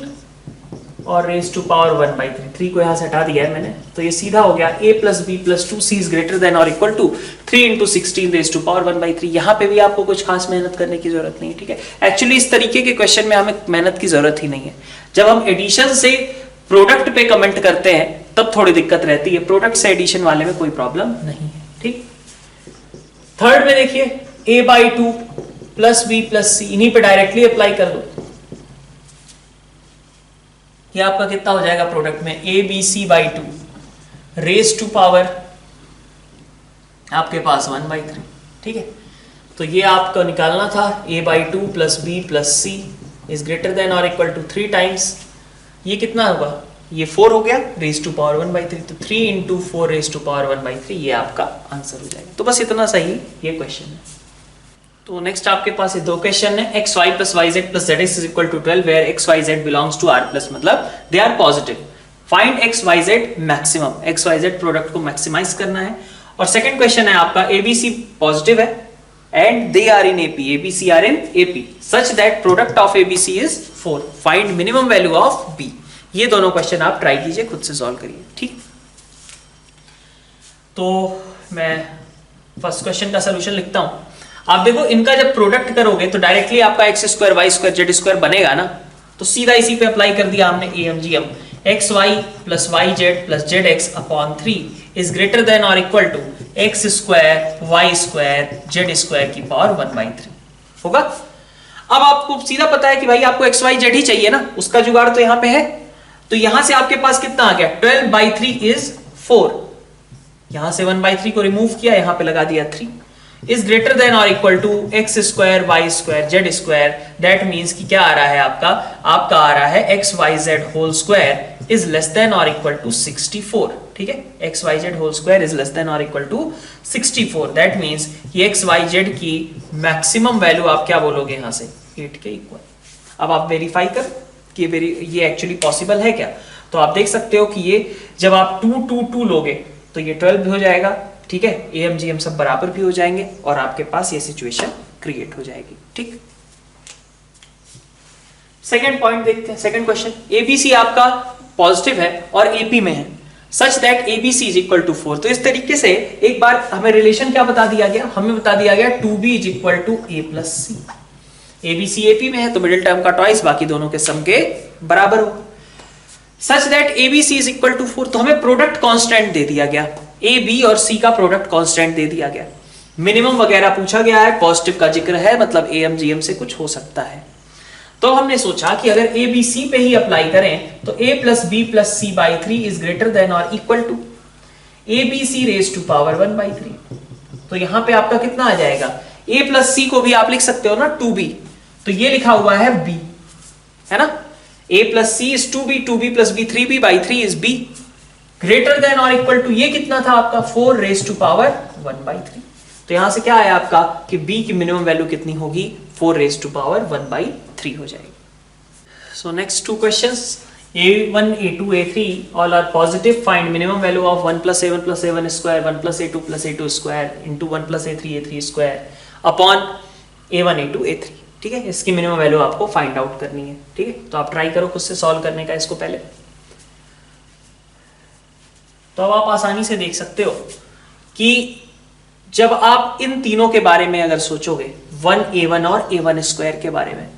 और रेज टू पावर 1 बाई 3 को यहां से हटा दिया है मैंने, तो ये सीधा हो गया a plus B plus 2c is greater than और equal to 3 into 16 raise to power 1 by 3। यहाँ पे भी आपको कुछ खास मेहनत करने की जरूरत नहीं है, ठीक है। एक्चुअली इस तरीके के क्वेश्चन में हमें मेहनत की जरूरत ही नहीं है। जब हम एडिशन से प्रोडक्ट पे कमेंट करते हैं तब थोड़ी दिक्कत रहती है, प्रोडक्ट से एडिशन वाले में कोई प्रॉब्लम नहीं है, ठीक। थर्ड में देखिए, a by 2 plus b plus c, इन्हीं पे डायरेक्टली अप्लाई कर लो। ये आपका कितना हो जाएगा प्रोडक्ट में? ABC by 2 raise to power आपके पास 1 बाई 3, ठीक है। तो ये आपको निकालना था a by 2 plus b plus c is greater than और इक्वल टू 3 टाइम्स, ये कितना होगा? ये 4 हो गया रेज टू पावर 1 बाई 3, तो 3 into 4 raise to power 1 by 3 ये आपका आंसर हो जाएगा। तो बस इतना सही ये क्वेश्चन है। तो नेक्स्ट आपके पास ये दो क्वेश्चन है, X Y plus Y Z plus Z X is equal to 12 where X Y Z belongs to R plus, मतलब they are positive. Find X Y Z maximum, X Y Z product को maximize करना है। और second question है आपका, ABC positive है and they are in AP, ABC are in AP such that product of ABC is 4, find minimum value of B. ये दोनों question आप ट्राई कीजिए, खुद से सॉल्व करिए, ठीक। तो मैं फर्स्ट क्वेश्चन का सोल्यूशन लिखता हूं। आप देखो, इनका जब प्रोडक्ट करोगे तो डायरेक्टली आपका X square Y square Z square बनेगा ना, तो सीधा इसी पे अप्लाई कर दिया हमने AMGM। X Y plus Y Z plus Z X upon 3 is greater than और equal to X square Y square Z square की पावर 1 बाई 3 होगा। अब आपको सीधा पता है कि भाई आपको एक्स वाई जेड ही चाहिए ना, उसका जुगाड़ तो यहां पे है। तो यहां से आपके पास कितना आ गया? 12 बाई 3 इज 4। यहां से 1 बाई 3 को रिमूव किया, यहां पे लगा दिया 3। इज ग्रेटर देन और equal to X square Y square Z square, that means कि क्या आ रहा है आपका आ रहा है X Y Z whole square is less than और इक्वल टू 64। ठीक है, X Y Z whole square is less than और इक्वल टू 64, दैट मीन्स कि एक्स वाई जेड की मैक्सिमम वैल्यू आप क्या बोलोगे यहां से 8 के इक्वल। अब आप वेरीफाई कर कि ये एक्चुअली पॉसिबल है क्या, तो आप देख सकते हो कि ये जब आप 2 2 2 लोगे तो ये 12 भी हो जाएगा। ठीक है, एम जी एम सब बराबर भी हो जाएंगे और आपके पास ये सिचुएशन क्रिएट हो जाएगी। ठीक, सेकंड पॉइंट देखते हैं, सेकंड क्वेश्चन। एबीसी आपका पॉजिटिव है और एपी में है such that ABC is equal to 4। तो इस तरीके से एक बार हमें रिलेशन क्या बता दिया गया, हमें बता दिया गया 2b is equal to a plus C. ABC AP में है तो मिडिल टर्म का ट्वाइस, बाकी दोनों के सम के बराबर हो। Such that ABC is equal to 4, तो हमें प्रोडक्ट कांस्टेंट दे दिया गया, ए बी और सी का प्रोडक्ट कांस्टेंट दे दिया गया, मिनिमम वगैरह पूछा गया है, पॉजिटिव का जिक्र है, मतलब एम जी एम से कुछ हो सकता है। तो हमने सोचा कि अगर ए बी सी पे ही अप्लाई करें तो a plus B plus C by 3 is greater than और equal to A B C raise to power 1 by 3। तो यहां पे आपका कितना आ जाएगा, a प्लस सी को भी आप लिख सकते हो ना 2b, तो ये लिखा हुआ है b, है ना, a plus C is 2b plus b 3b by 3 is b greater than और इक्वल टू, ये कितना था आपका 4 रेज टू पावर 1 बाई 3। तो यहां से क्या आया आपका कि b की मिनिमम वैल्यू कितनी होगी, 4 रेज टू पावर 1 बाई 3 हो जाएगी। So next two questions, a1 a2 a3 all are positive, find minimum value of 1 plus a1 plus a1 square 1 plus a2 plus a2 square into 1 plus a3 square upon a1 a2 a3। ठीक है, इसकी minimum value आपको find out करनी है। ठीक है, तो आप ट्राई करो खुद से सॉल्व करने का इसको पहले। तो अब आप आसानी से देख सकते हो कि जब आप इन तीनों के बारे में अगर सोचोगे 1a1 और a1 स्क्वायर के बारे में,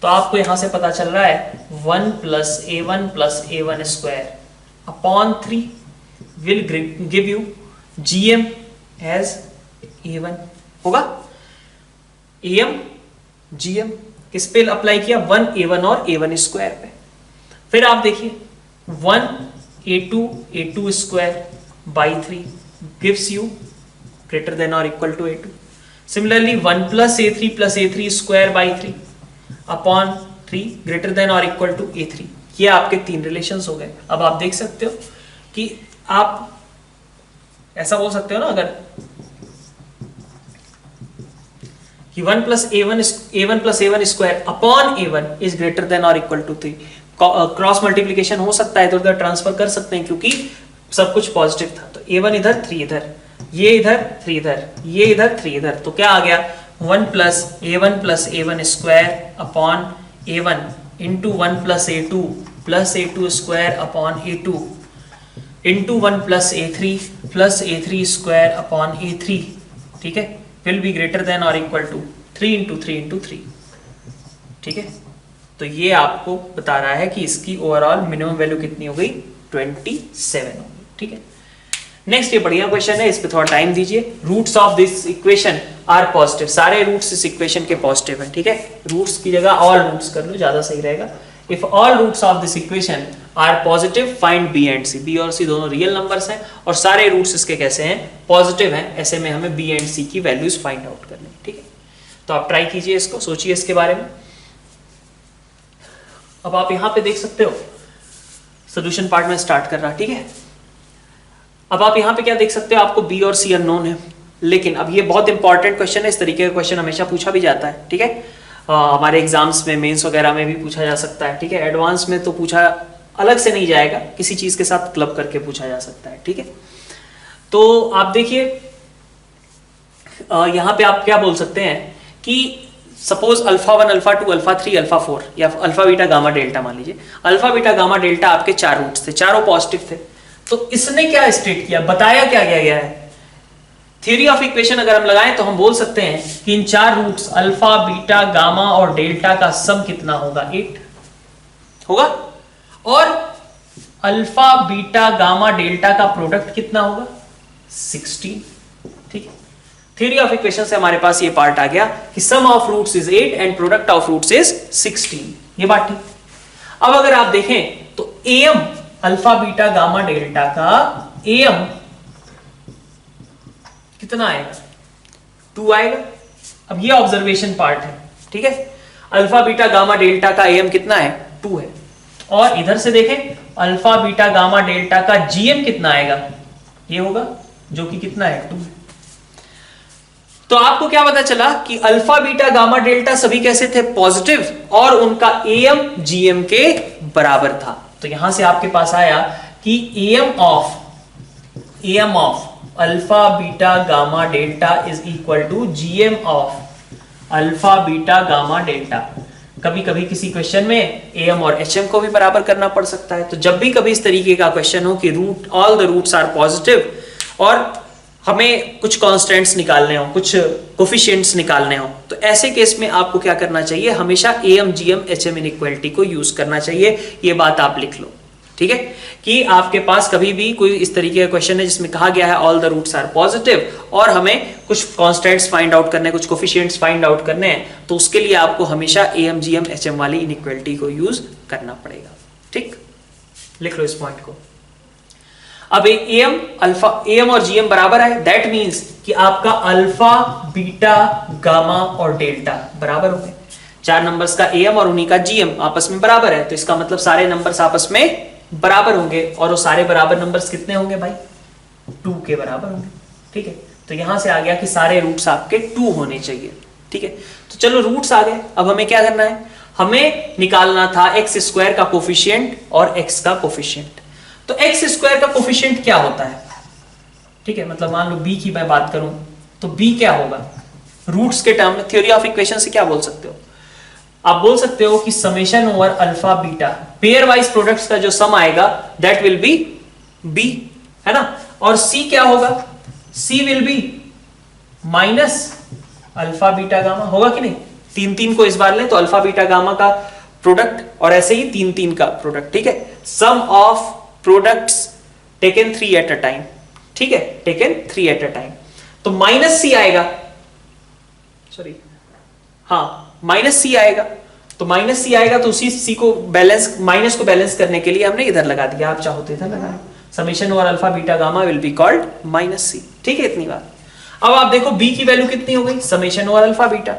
तो आपको यहां से पता चल रहा है 1 plus a1 square upon 3 will give you gm as a1 होगा। am gm किस पे अप्लाई किया, 1a1 और a1 स्क्वायर पे। फिर आप देखिए 1a2 square by 3 gives you greater than और equal to a2। Similarly 1 plus a3 square by 3 upon 3 greater than और इक्वल टू a3। ये आपके तीन रिलेशंस हो गए। अब आप देख सकते हो कि आप ऐसा बोल सकते हो ना, अगर कि 1 plus a1 square upon a1 is greater than और इक्वल टू 3। क्रॉस मल्टीप्लीकेशन हो सकता है तो उधर ट्रांसफर कर सकते हैं क्योंकि सब कुछ पॉजिटिव था। तो a1 इधर 3 इधर, ये इधर 3 इधर, ये इधर 3 इधर, तो क्या आ गया 1 plus a1 square upon a1 into 1 plus a2 square upon a2 into 1 plus a3 square upon a3। ठीक है, विल बी ग्रेटर देन और इक्वल टू 3 इंटू 3। ठीक है, तो ये आपको बता रहा है कि इसकी ओवरऑल मिनिमम वैल्यू कितनी हो गई, 27 होगी। ठीक है, नेक्स्ट ये बढ़िया क्वेश्चन है, इस पे थोड़ा टाइम दीजिए। Roots of this equation are positive, सारे रूट्स इस इक्वेशन के पॉजिटिव हैं। ठीक है, रूट्स की जगह ऑल रूट्स कर लो, ज्यादा सही रहेगा। If all roots of this equation are positive find B and C. B और सी दोनों रियल नंबर्स हैं और सारे रूट्स इसके कैसे हैं, पॉजिटिव हैं। ऐसे में हमें बी एंड सी की वैल्यूज फाइंड आउट करनी है। ठीक है, तो आप ट्राई कीजिए इसको, सोचिए इसके बारे में। अब आप यहां पे देख सकते हो सोल्यूशन पार्ट में स्टार्ट कर रहा। ठीक है, अब आप यहां पे क्या देख सकते हो, आपको बी और सी अननोन है, लेकिन अब ये बहुत इंपॉर्टेंट क्वेश्चन है। इस तरीके का क्वेश्चन हमेशा पूछा भी जाता है। ठीक है, हमारे एग्जाम्स में, मेंस वगैरह में भी पूछा जा सकता है। ठीक है, एडवांस में तो पूछा अलग से नहीं जाएगा, किसी चीज के साथ क्लब करके पूछा जा सकता है। ठीक है, तो आप देखिए यहां पे आप क्या बोल सकते हैं कि suppose alpha 1 alpha 2 alpha 3 alpha 4 या अल्फा बीटा गामा डेल्टा मान लीजिए। अल्फा बीटा गामा डेल्टा आपके 4 रूट्स थे, चारों पॉजिटिव थे। तो इसने क्या स्टेट किया, बताया क्या गया है, थ्योरी ऑफ इक्वेशन अगर हम लगाएं तो हम बोल सकते हैं कि इन 4 रूट्स अल्फा बीटा गामा और डेल्टा का सम कितना होगा, 8 होगा, और अल्फा बीटा गामा डेल्टा का प्रोडक्ट कितना होगा, 16। ठीक है, थ्योरी ऑफ इक्वेशन से हमारे पास ये पार्ट आ गया कि sum of roots is 8 and product of roots is 16। ये बात ठीक। अब अगर आप देखें तो M alpha beta gamma delta का एम कितना आएगा, 2 आएगा। अब ये ऑब्जर्वेशन पार्ट है, ठीक है। अल्फा बीटा गामा डेल्टा का एम कितना है, 2 है। और इधर से देखें अल्फा बीटा गामा डेल्टा का जीएम कितना आएगा, ये होगा, जो कि कितना है, 2। तो आपको क्या पता चला कि अल्फा बीटा गामा डेल्टा सभी कैसे थे, पॉजिटिव, और उनका एम जीएम के बराबर था। तो यहां से आपके पास आया कि AM of alpha beta gamma delta is equal to GM of alpha beta gamma delta. कभी कभी किसी क्वेश्चन में एम और एचएम को भी बराबर करना पड़ सकता है। तो जब भी कभी इस तरीके का क्वेश्चन हो कि root all the roots are positive और हमें कुछ कांस्टेंट्स निकालने हो, कुछ कोफिशिएंट्स निकालने हो, तो ऐसे केस में आपको क्या करना चाहिए, हमेशा एम जीएम एचएम इनइक्वालिटी को यूज करना चाहिए। ये बात आप लिख लो, ठीक है, कि आपके पास कभी भी कोई इस तरीके का क्वेश्चन है जिसमें कहा गया है all the roots are positive और हमें कुछ कांस्टेंट्स फाइंड आउट करने, कुछ कोफिशिएंट्स फाइंड आउट करने हैं, तो उसके लिए आपको हमेशा एम जीएम एचएम वाली इनइक्वालिटी को यूज करना पड़ेगा। ठीक, लिख लो इस पॉइंट को। अब एम और जीएम बराबर है, दैट मींस कि आपका अल्फा बीटा गामा और डेल्टा बराबर हो गए। 4 नंबर्स का एम और उन्हीं का जीएम आपस में बराबर है, तो इसका मतलब सारे नंबर्स आपस में बराबर होंगे। और वो सारे बराबर नंबर्स कितने होंगे भाई, 2 के बराबर होंगे। ठीक है, तो यहां से आ गया कि सारे रूट्स आपके 2 होने चाहिए। ठीक है, तो चलो रूट्स आ गए। अब हमें क्या करना है, हमें निकालना था एक्स स्क्वायर का कोफिशिएंट और एक्स का कोफिशिएंट। तो एक्स स्क्वायर का कोफिशिएंट क्या होता है, ठीक है, मतलब मान लो बी की मैं बात करूं तो बी क्या होगा, रूट्स के टर्म में थ्योरी ऑफ इक्वेशन से क्या बोल सकते हो, आप बोल सकते हो कि summation over alpha beta, pair wise products का जो सम आएगा दैट विल बी बी, है ना। और सी क्या होगा, C will be minus alpha beta gamma, होगा कि नहीं। 3 को इस बार लें तो अल्फा बीटा गामा का प्रोडक्ट और ऐसे ही 3 का प्रोडक्ट। ठीक है, sum of products taken 3 at a time. ठीक है, टेकन 3 एट अ टाइम। तो माइनस सी आएगा, सॉरी हाँ माइनस सी आएगा। तो माइनस सी आएगा तो उसी सी को बैलेंस, माइनस को बैलेंस करने के लिए हमने इधर लगा दिया, आप चाहो तो इधर लगाएं। Summation over alpha beta gamma will be called minus सी। ठीक है, इतनी बात। अब आप देखो बी की वैल्यू कितनी हो गई, समेशन ओवर अल्फा बीटा।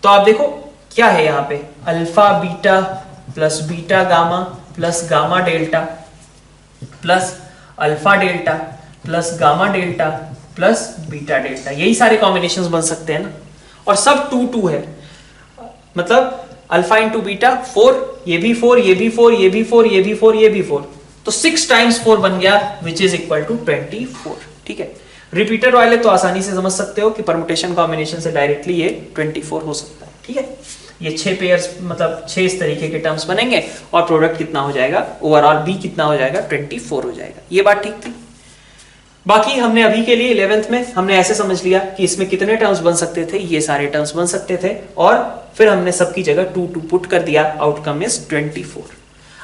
तो आप देखो क्या है यहाँ पे, alpha beta plus beta gamma plus gamma delta plus alpha delta plus gamma delta plus beta delta, यही सारे कॉम्बिनेशंस बन सकते हैं ना। और सब 2 है, मतलब अल्फा इंटू बीटा 4, ये भी 4, ये भी 4, ये भी 4, ये भी 4, ये भी 4, तो 6 टाइम्स 4 बन गया विच इज इक्वल टू 24। ठीक है, रिपीटर वाले तो आसानी से समझ सकते हो कि परमुटेशन कॉम्बिनेशन से डायरेक्टली ये 24 हो सकता है। ठीक है, ये 6 पेयर्स, मतलब 6 इस तरीके के टर्म्स बनेंगे और प्रोडक्ट कितना हो जाएगा, ओवरऑल बी कितना हो जाएगा, 24 हो जाएगा। ये बात ठीक थी। बाकी हमने अभी के लिए 11th में हमने ऐसे समझ लिया कि इसमें कितने टर्म्स बन सकते थे, ये सारे टर्म्स बन सकते थे, और फिर हमने सबकी जगह 2 पुट कर दिया, आउटकम इज 24।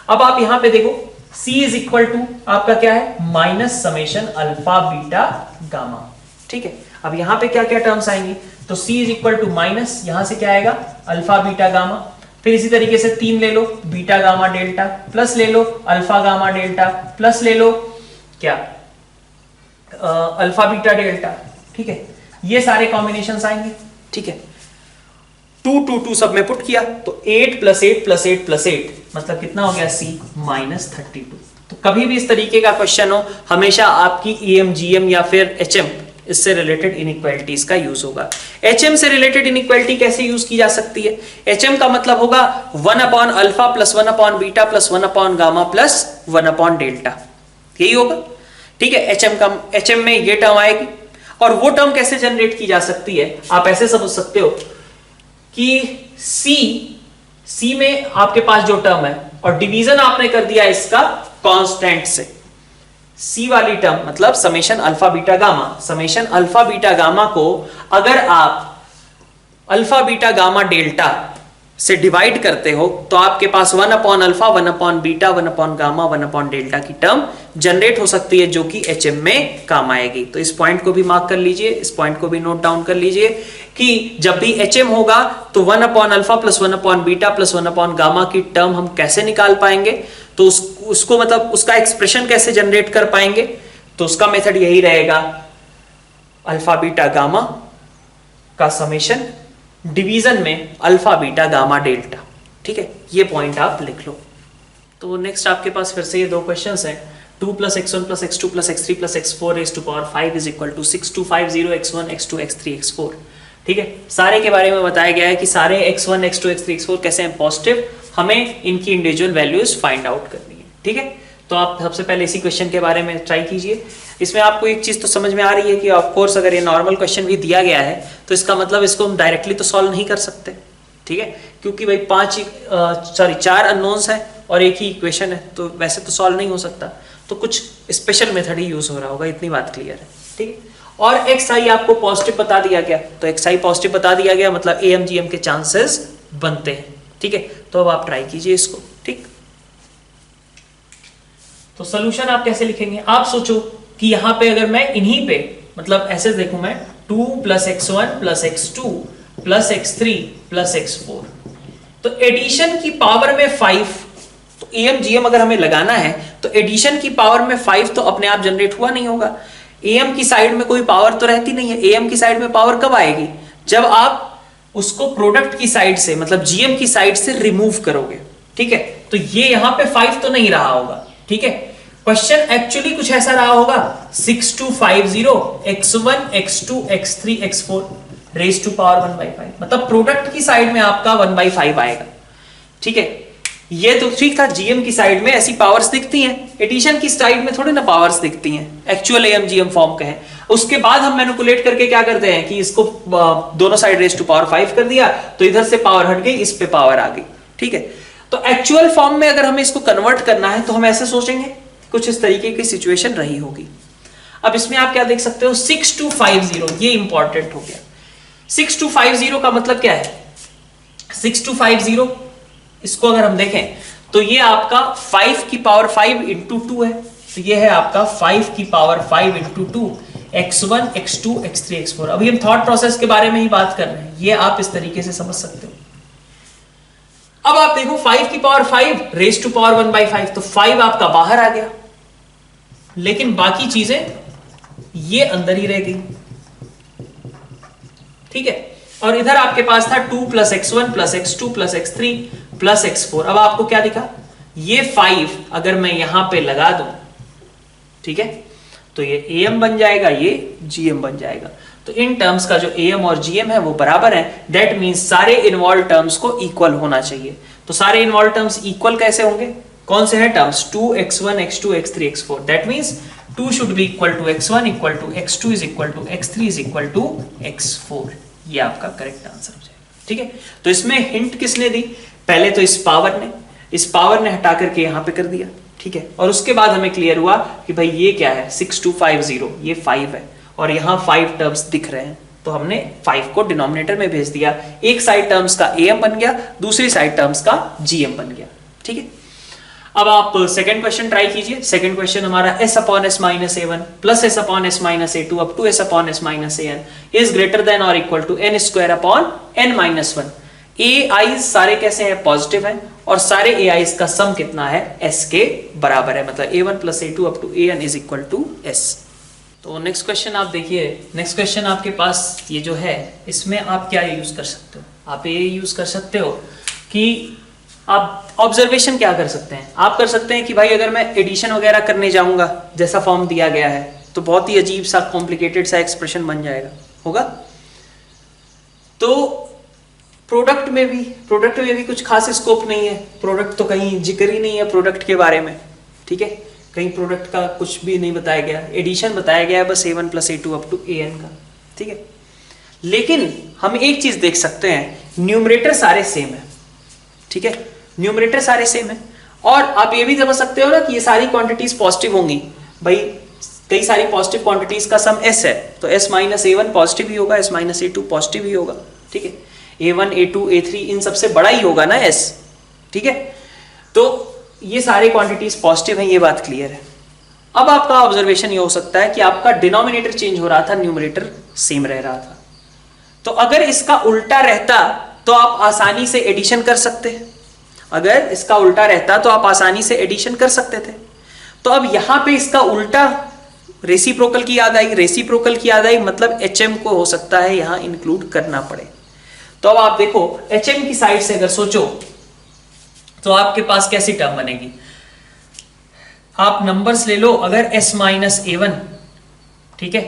अब आप यहां पे देखो C इज इक्वल टू आपका क्या है, minus summation alpha beta gamma. ठीक है, अब यहां पे क्या क्या टर्म्स आएंगी, तो C is equal to minus, यहां से क्या आएगा अल्फा बीटा गामा, फिर इसी तरीके से 3 ले low beta gamma delta, plus ले लो अल्फा गामा डेल्टा, प्लस ले लो क्या अल्फा बीटा डेल्टा। ठीक है, ये सारे कॉम्बिनेशंस आएंगे। ठीक है, 2 सब में पुट किया तो 8 + 8 + 8 + 8 मतलब कितना हो गया, C -32। तो कभी भी इस तरीके का क्वेश्चन हो, हमेशा आपकी EM GM या फिर HM इससे रिलेटेड इनइक्वालिटीज का यूज होगा। HM से रिलेटेड इनइक्वालिटी कैसे यूज की जा सकती है, HM का मतलब होगा 1/अल्फा + 1/बीटा + 1/गामा + 1/डेल्टा, यही होगा। ठीक है, HM में ये टर्म आएगी। और वो टर्म कैसे जनरेट की जा सकती है, आप ऐसे समझ सकते हो कि C में आपके पास जो टर्म है और डिवीजन आपने कर दिया इसका कांस्टेंट से, C वाली टर्म मतलब summation alpha beta gamma, summation alpha beta gamma को अगर आप अल्फा बीटा गामा डेल्टा से डिवाइड करते हो तो आपके पास 1/अल्फा 1/बीटा 1/गामा 1/डेल्टा की टर्म जनरेट हो सकती है, जो कि HM में काम आएगी। तो इस पॉइंट को भी मार्क कर लीजिए, इस पॉइंट को भी नोट डाउन कर लीजिए कि जब भी HM होगा तो 1/अल्फा + 1/बीटा + 1/गामा की टर्म हम कैसे निकाल पाएंगे, तो उसको मतलब उसका एक्सप्रेशन कैसे जनरेट कर पाएंगे, तो उसका मेथड यही रहेगा अल्फा बीटा गामा का समेशन डिवीजन में अल्फा बीटा गामा डेल्टा। ठीक है, ये पॉइंट आप लिख लो। तो नेक्स्ट आपके पास फिर से ये दो क्वेश्चंस हैं। 2 + x1 + x2 + x3 + x4 raised to power 5 is equal to 6250 x1 x2 x3 x4। ठीक है, सारे के बारे में बताया गया है कि सारे x1 x2 x3 x4 कैसे हैं पॉजिटिव, हमें इनकी इंडिविजुअल वैल्यूज फाइंड आउट करनी है। ठीक है, तो आप सबसे पहले इसी क्वेश्चन के बारे में ट्राई कीजिए। इसमें आपको एक चीज तो समझ में आ रही है कि ऑफ कोर्स अगर ये नॉर्मल क्वेश्चन भी दिया गया है तो इसका मतलब इसको हम डायरेक्टली तो सॉल्व नहीं कर सकते। ठीक है, क्योंकि भाई 4 अननोन्स हैं और एक ही इक्वेशन है, तो वैसे तो सॉल्व नहीं हो सकता, तो कुछ स्पेशल मेथड ही यूज हो रहा होगा, इतनी बात क्लियर है। ठीक है, और xi आपको पॉजिटिव बता दिया गया, तो xi पॉजिटिव बता दिया गया मतलब AMGM के चांसेस बनते हैं। ठीक है, तो अब आप ट्राई कीजिए इसको। ठीक, तो सोल्यूशन आप कैसे लिखेंगे, आप सोचो कि यहां पे अगर मैं इन्हीं पे मतलब ऐसे देखूं मैं 2 + x1 + x2 + x3 + x4, तो एडिशन की पावर में 5, तो AMGM अगर हमें लगाना है तो एडिशन की पावर में 5 तो अपने आप जनरेट हुआ नहीं होगा। AM की साइड में कोई पावर तो रहती नहीं है। AM की साइड में पावर कब आएगी, जब आप उसको प्रोडक्ट की साइड से मतलब GM की साइड से रिमूव करोगे। ठीक है, तो ये यहां पे 5 तो नहीं रहा होगा। ठीक है, क्वेश्चन एक्चुअली कुछ ऐसा रहा होगा 6250 x1 x2 x3 x4 raised to power 1/5, मतलब प्रोडक्ट की साइड में आपका 1/5 आएगा। ठीक है, ये तो ठीक था, GM की साइड में ऐसी पावर्स दिखती हैं, एडिशन की साइड में थोड़ी ना पावर्स दिखती हैं, एक्चुअल AMGM फॉर्म का है। उसके बाद हम मैनिपुलेट करके क्या करते हैं कि इसको दोनों साइड रेज टू पावर 5 कर दिया, तो इधर से पावर हट गई, इस पे पावर आ गई। ठीक है, तो एक्चुअल फॉर्म में अगर हमें इसको कन्वर्ट करना है तो हम ऐसे सोचेंगे, कुछ इस तरीके की सिचुएशन रही होगी। अब इसमें आप क्या देख सकते हो 6250, ये इंपॉर्टेंट हो गया। 6250 का मतलब क्या है, 6250 इसको अगर हम देखें तो ये आपका 5 की पावर 5 into 2 है, तो ये है आपका 5 की power 5 into 2 x1 x2 x3 x4। अभी हम थॉट प्रोसेस के बारे में ही बात कर रहे हैं, ये आप इस तरीके से समझ सकते हो। अब आप देखो 5 की पावर 5 रेज टू पावर 1/5, तो 5 आपका बाहर आ गया, लेकिन बाकी चीजें ये अंदर ही रह गई। ठीक है, और इधर आपके पास था 2 + x1 + x2 + x3 + x4। अब आपको क्या दिखा, ये 5 अगर मैं यहां पे लगा दूं, ठीक है, तो ये AM बन जाएगा, ये GM बन जाएगा। तो इन टर्म्स का जो AM और GM है वो बराबर है, दैट मींस सारे इन्वॉल्व टर्म्स को इक्वल होना चाहिए। तो सारे इन्वॉल्व टर्म्स इक्वल कैसे होंगे, कौन से हैं terms, 2x1 x2 x3 x4, that means 2 should be equal to x1 equal to x2 is equal to x3 is equal to x4। ये आपका करेक्ट आंसर हो जाएगा। ठीक है, तो इसमें हिंट किसने दी, पहले तो इस पावर ने हटा करके यहां पे कर दिया। ठीक है, और उसके बाद हमें क्लियर हुआ कि भाई ये क्या है 6250, ये 5 है और यहां 5 टर्म्स दिख रहे हैं, तो हमने 5 को डिनोमिनेटर में भेज दिया। एक साइड टर्म्स का AM बन गया, दूसरी साइड टर्म्स का GM बन गया। ठीक है, अब आप सेकंड क्वेश्चन ट्राई कीजिए। सेकंड क्वेश्चन हमारा s/s - a1 + s/s - a2 up to s/s - an is greater than or equal to n² n-1। ai सारे कैसे हैं, पॉजिटिव हैं, और सारे ai का सम कितना है, s के बराबर है, मतलब a1 + a2 up to an is equal to s। तो नेक्स्ट क्वेश्चन आप देखिए, नेक्स्ट क्वेश्चन आपके पास ये जो है, इसमें आप क्या यूज कर सकते हो, आप ये यूज कर सकते हो कि आप ऑब्जर्वेशन क्या कर सकते हैं, आप कर सकते हैं कि भाई अगर मैं एडिशन वगैरह करने जाऊंगा जैसा फॉर्म दिया गया है तो बहुत ही अजीब सा कॉम्प्लिकेटेड सा एक्सप्रेशन बन जाएगा होगा। तो प्रोडक्ट में भी कुछ खास स्कोप नहीं है, प्रोडक्ट तो कहीं जिक्र ही नहीं है प्रोडक्ट के बारे में। ठीक है, कहीं प्रोडक्ट का कुछ भी नहीं बताया गया, एडिशन बताया गया है बस a1 + a2 up to an का। ठीक है, लेकिन हम एक चीज देख सकते हैं, न्यूमरेटर सारे सेम है। ठीक है, न्यूमरेटर सारे सेम है, और आप ये भी समझ सकते हो ना कि ये सारी क्वांटिटीज पॉजिटिव होंगी। भाई कई सारी पॉजिटिव क्वांटिटीज का सम s है, तो s - a1 पॉजिटिव ही होगा, s - a2 पॉजिटिव ही होगा। ठीक है, a1 a2 a3 इन सबसे बड़ा ही होगा ना s। ठीक है, तो ये सारे क्वांटिटीज पॉजिटिव हैं, ये बात क्लियर है। अब आपका ऑब्जर्वेशन ये हो सकता है कि आपका डिनोमिनेटर चेंज हो रहा था, न्यूमरेटर सेम रह रहा था। तो अगर इसका उल्टा रहता तो आप आसानी से एडिशन कर सकते हैं, अगर इसका उल्टा रहता तो आप आसानी से एडिशन कर सकते थे। तो अब यहां पे इसका उल्टा रेसिप्रोकल की याद आई, रेसिप्रोकल की याद आई मतलब HM को हो सकता है यहां इंक्लूड करना पड़े। तो अब आप देखो HM की साइड से अगर सोचो तो आपके पास कैसी टर्म बनेगी, आप नंबर्स ले लो, अगर S माइनस A1 ठीक है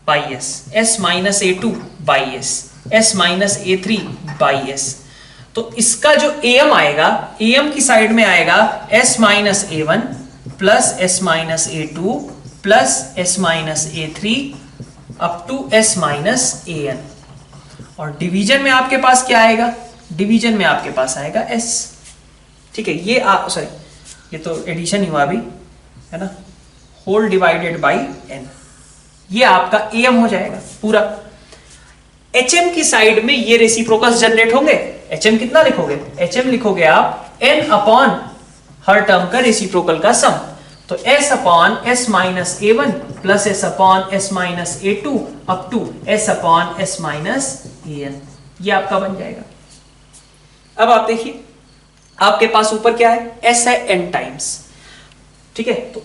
by S, S minus A2 by S, S minus A3 by S, तो इसका जो AM आएगा, AM की साइड में आएगा S minus A1 plus S minus A2 plus S minus A3 up to S minus AN, और division में आपके पास क्या आएगा, डिवीजन में आपके पास आएगा S, ठीक है। ये सॉरी ये तो एडिशन ही हुआ अभी है ना, होल डिवाइडेड बाई n, ये आपका AM हो जाएगा पूरा। HM की साइड में ये रेसिप्रोकल्स जनरेट होंगे, HM कितना लिखोगे, HM लिखोगे आप n अपॉन हर टर्म का रेसिप्रोकल का सम, तो S upon S minus A1 plus S upon S minus A2 up to S upon S minus AN, ये आपका बन जाएगा। अब आप देखिए आपके पास ऊपर क्या है, S है n टाइम्स, ठीक है, तो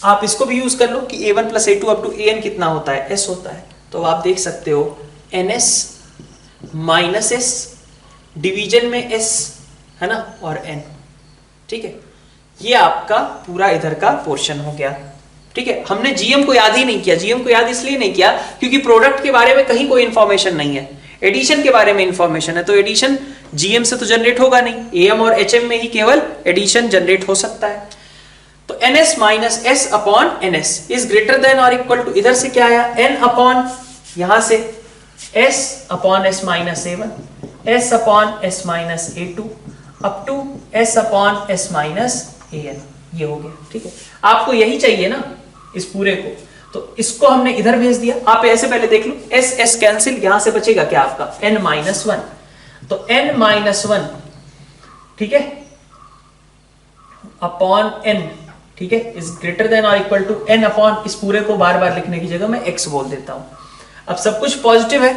आप इसको भी यूज कर लो कि A1 plus A2 up to AN कितना होता है, S होता है, तो आप देख सकते हो NS माइनस S, डिवीजन में S है ना और N, ठीक है, ये आपका पूरा इधर का पोर्शन हो गया, ठीक है। हमने GM को याद ही नहीं किया, GM को याद इसलिए नहीं किया क्योंकि प्रोडक्ट के बारे में कहीं कोई इंफॉर्मेशन नहीं है, एडिशन के बारे में इंफॉर्मेशन है, तो एडिशन GM से तो जनरेट होगा नहीं, AM और HM में ही केवल एडिशन जनरेट हो सकता है। तो NS minus S upon NS is greater than और इक्वल टू, इधर से क्या आया N अपॉन यहां से S upon S minus A1, S upon S minus A2 up to S upon S minus AN, ये हो गया, ठीक है। आपको यही चाहिए ना इस पूरे को, तो इसको हमने इधर भेज दिया। आप ऐसे पहले देख लो, S S कैंसिल, यहां से बचेगा क्या आपका N माइनस 1, तो N माइनस 1 ठीक है अपॉन N, ठीक है, इज ग्रेटर देन और इक्वल टू N अपॉन, इस पूरे को बार बार लिखने की जगह मैं X बोल देता हूं। अब सब कुछ पॉजिटिव है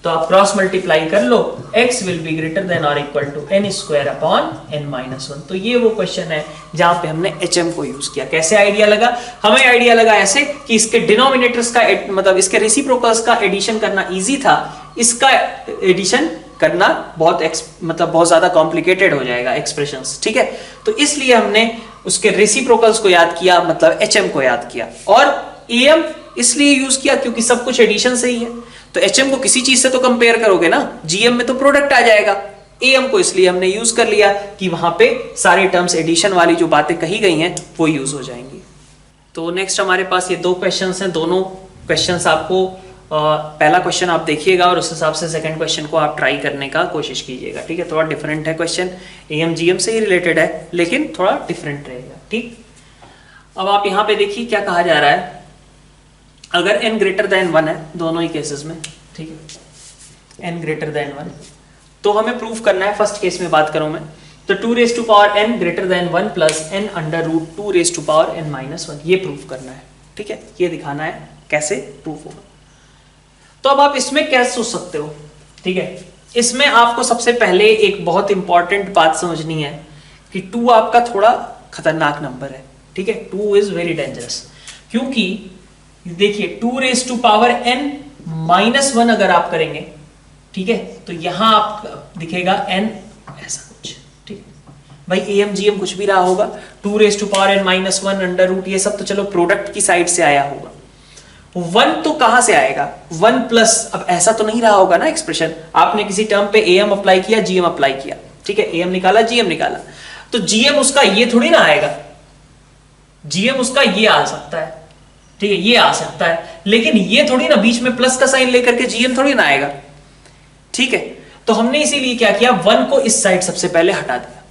तो आप क्रॉस मल्टीप्लाई कर लो, X will be greater than और equal to N square upon N minus 1। तो ये वो क्वेश्चन है जहां पे हमने HM को यूज किया। कैसे आइडिया लगा, हमें आइडिया लगा ऐसे कि इसके डिनोमिनेटर्स का मतलब इसके रेसिप्रोकल्स का एडिशन करना इजी था, इसका एडिशन करना बहुत ज्यादा कॉम्प्लिकेटेड हो जाएगा एक्सप्रेशंस, ठीक है। तो इसलिए हमने उसके रेसिप्रोकल्स को याद किया, मतलब HM को याद किया, और AM इसलिए यूज किया क्योंकि सब कुछ एडिशन से ही है, तो HM को किसी चीज से तो कंपेयर करोगे ना, GM में तो प्रोडक्ट आ जाएगा। AM को इसलिए हमने यूज कर लिया कि वहां पे सारे टर्म्स एडिशन वाली जो बातें कही गई हैं वो यूज हो जाएंगी। तो नेक्स्ट हमारे पास ये दो क्वेश्चंस हैं, दोनों क्वेश्चंस आपको पहला क्वेश्चन आप देखिएगा और उस हिसाब से सेकंड क्वेश्चन को आप ट्राई करने का कोशिश कीजिएगा, ठीक है। थोड़ा डिफरेंट है क्वेश्चन, AM GM से ही रिलेटेड है लेकिन थोड़ा डिफरेंट रहेगा, ठीक। अब आप यहाँ पे देखिए क्या कहा जा रहा है, अगर n ग्रेटर देन 1 है दोनों ही केसेस में, ठीक है, n ग्रेटर देन 1, तो हमें प्रूफ करना है, फर्स्ट केस में बात करूं मैं तो 2 raise to power n greater than 1 plus n under root 2 raise to power n minus 1, ये प्रूफ करना है, ठीक है, ये दिखाना है कैसे प्रूफ होगा। तो अब आप इसमें क्या सोच सकते हो, ठीक है, इसमें आपको सबसे पहले एक बहुत इंपॉर्टेंट बात समझनी है कि 2 आपका थोड़ा खतरनाक नंबर है, ठीक है, 2 इज वेरी डेंजरस, क्योंकि देखिए 2 raise to power n minus 1 अगर आप करेंगे, ठीक है, तो यहां आप दिखेगा n ऐसा कुछ, ठीक है, भाई AM GM कुछ भी रहा होगा, 2 raise to power n minus 1 under root, ये सब तो चलो प्रोडक्ट की साइड से आया होगा, 1 तो कहां से आएगा, 1 प्लस, अब ऐसा तो नहीं रहा होगा ना एक्सप्रेशन, आपने किसी टर्म पे AM अप्लाई किया, GM अप्लाई किया, ठीक है, AM निकाला, GM निकाला, तो GM उसका ये थोड़ी ना आएगा, GM उसका ये आ सकता है, ठीक है, ये आ सकता है, लेकिन ये थोड़ी ना बीच में प्लस का साइन लेकर के GM थोड़ी ना आएगा, ठीक है। तो हमने इसीलिए क्या किया, 1 को इस साइड सबसे पहले हटा दिया,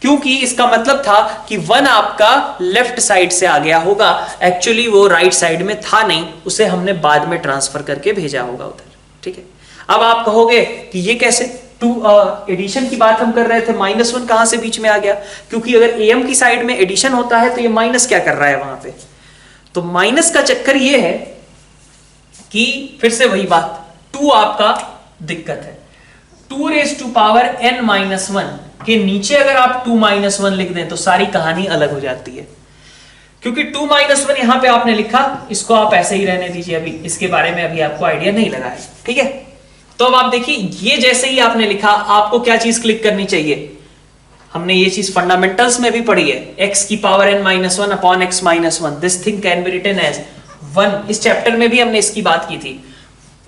क्योंकि इसका मतलब था कि 1 आपका लेफ्ट साइड से आ गया होगा, एक्चुअली वो राइट साइड में था नहीं, उसे हमने बाद में ट्रांसफर करके भेजा होगा उधर, ठीक है। अब आप कहोगे कि ये कैसे, 2 एडिशन की बात हम कर रहे थे, -1 कहां से बीच में आ गया, क्योंकि अगर AM की साइड में एडिशन होता है तो ये माइनस क्या कर रहा है वहां पे, तो माइनस का चक्कर ये है कि फिर से वही बात, 2 आपका दिक्कत है, 2 raise to power n minus 1 के नीचे अगर आप 2 माइनस 1 लिख दें तो सारी कहानी अलग हो जाती है, क्योंकि 2 - 1 यहां पे आपने लिखा, इसको आप ऐसे ही रहने दीजिए, अभी इसके बारे में अभी आपको आइडिया नहीं लगा है, ठीक है। तो अब आप देखिए, ये जैसे ही आपने लिखा, आपको क्या चीज क्लिक करनी चाहिए, हमने ये चीज फंडामेंटल्स में भी पढ़ी है, x की power n - 1 upon x - 1, this thing can be written as 1। इस चैप्टर में भी हमने इसकी बात की थी,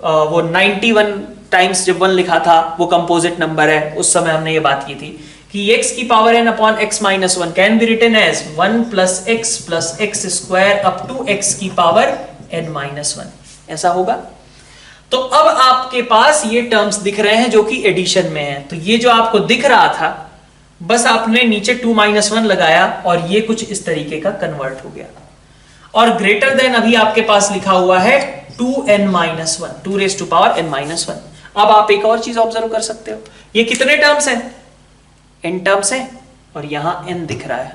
वो 91 टाइम्स जब 1 लिखा था, वो कंपोजिट नंबर है, उस समय हमने ये बात की थी कि x की power n upon x - 1 can be written as 1 + x square up to x की पावर n - 1, ऐसा होगा। तो अब आपके पास ये टर्म्स दिख रहे हैं जो कि एडिशन में है, तो ये जो आपको दिख रहा था, बस आपने नीचे 2 - 1 लगाया और ये कुछ इस तरीके का कन्वर्ट हो गया। और ग्रेटर देन अभी आपके पास लिखा हुआ है 2n - 1, 2n - 1। अब आप एक और चीज ऑब्जर्व कर सकते हो, ये कितने टर्म्स हैं, n टर्म्स हैं, और यहां n दिख रहा है,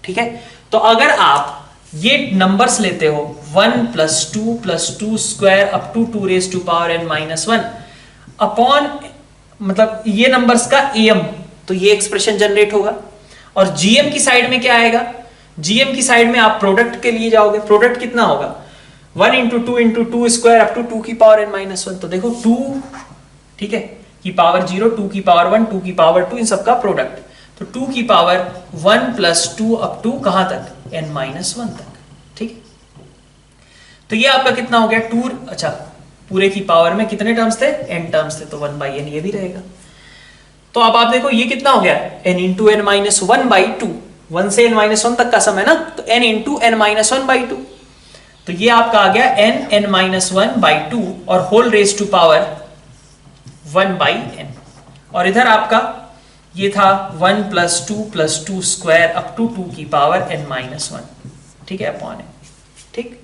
ठीक है। तो अगर आप ये नंबर्स लेते हो 1 + 2 + 2 square up to 2n - 1 upon, मतलब ये नंबर्स का am, तो ये एक्सप्रेशन जनरेट होगा। और gm की साइड में क्या आएगा, gm की साइड में आप प्रोडक्ट के लिए जाओगे, प्रोडक्ट कितना होगा 1 × 2 × 2 स्क्वायर अप टू 2 की पावर n - 1, तो देखो 2, ठीक है, की पावर 0, 2 की पावर 1, 2 की पावर 2, इन सबका प्रोडक्ट, तो 2 की पावर 1 + 2 अप टू कहां तक, n - 1 तक, ठीक है। तो ये आपका कितना हो गया 2, अच्छा पूरे की पावर में कितने टर्म्स थे, n टर्म्स थे, तो 1/n ये भी रहेगा। तो अब आप देखो ये कितना हो गया, n × n - 1/2, 1 से n - 1 तक का सम है ना, तो n × n - 1/2, तो ये आपका आ गया n - 1/2 और whole raise to power 1/n। और इधर आपका ये था 1 + 2 + 2 स्क्वायर अप टू 2 की पावर n - 1, ठीक है, अपॉन n, ठीक।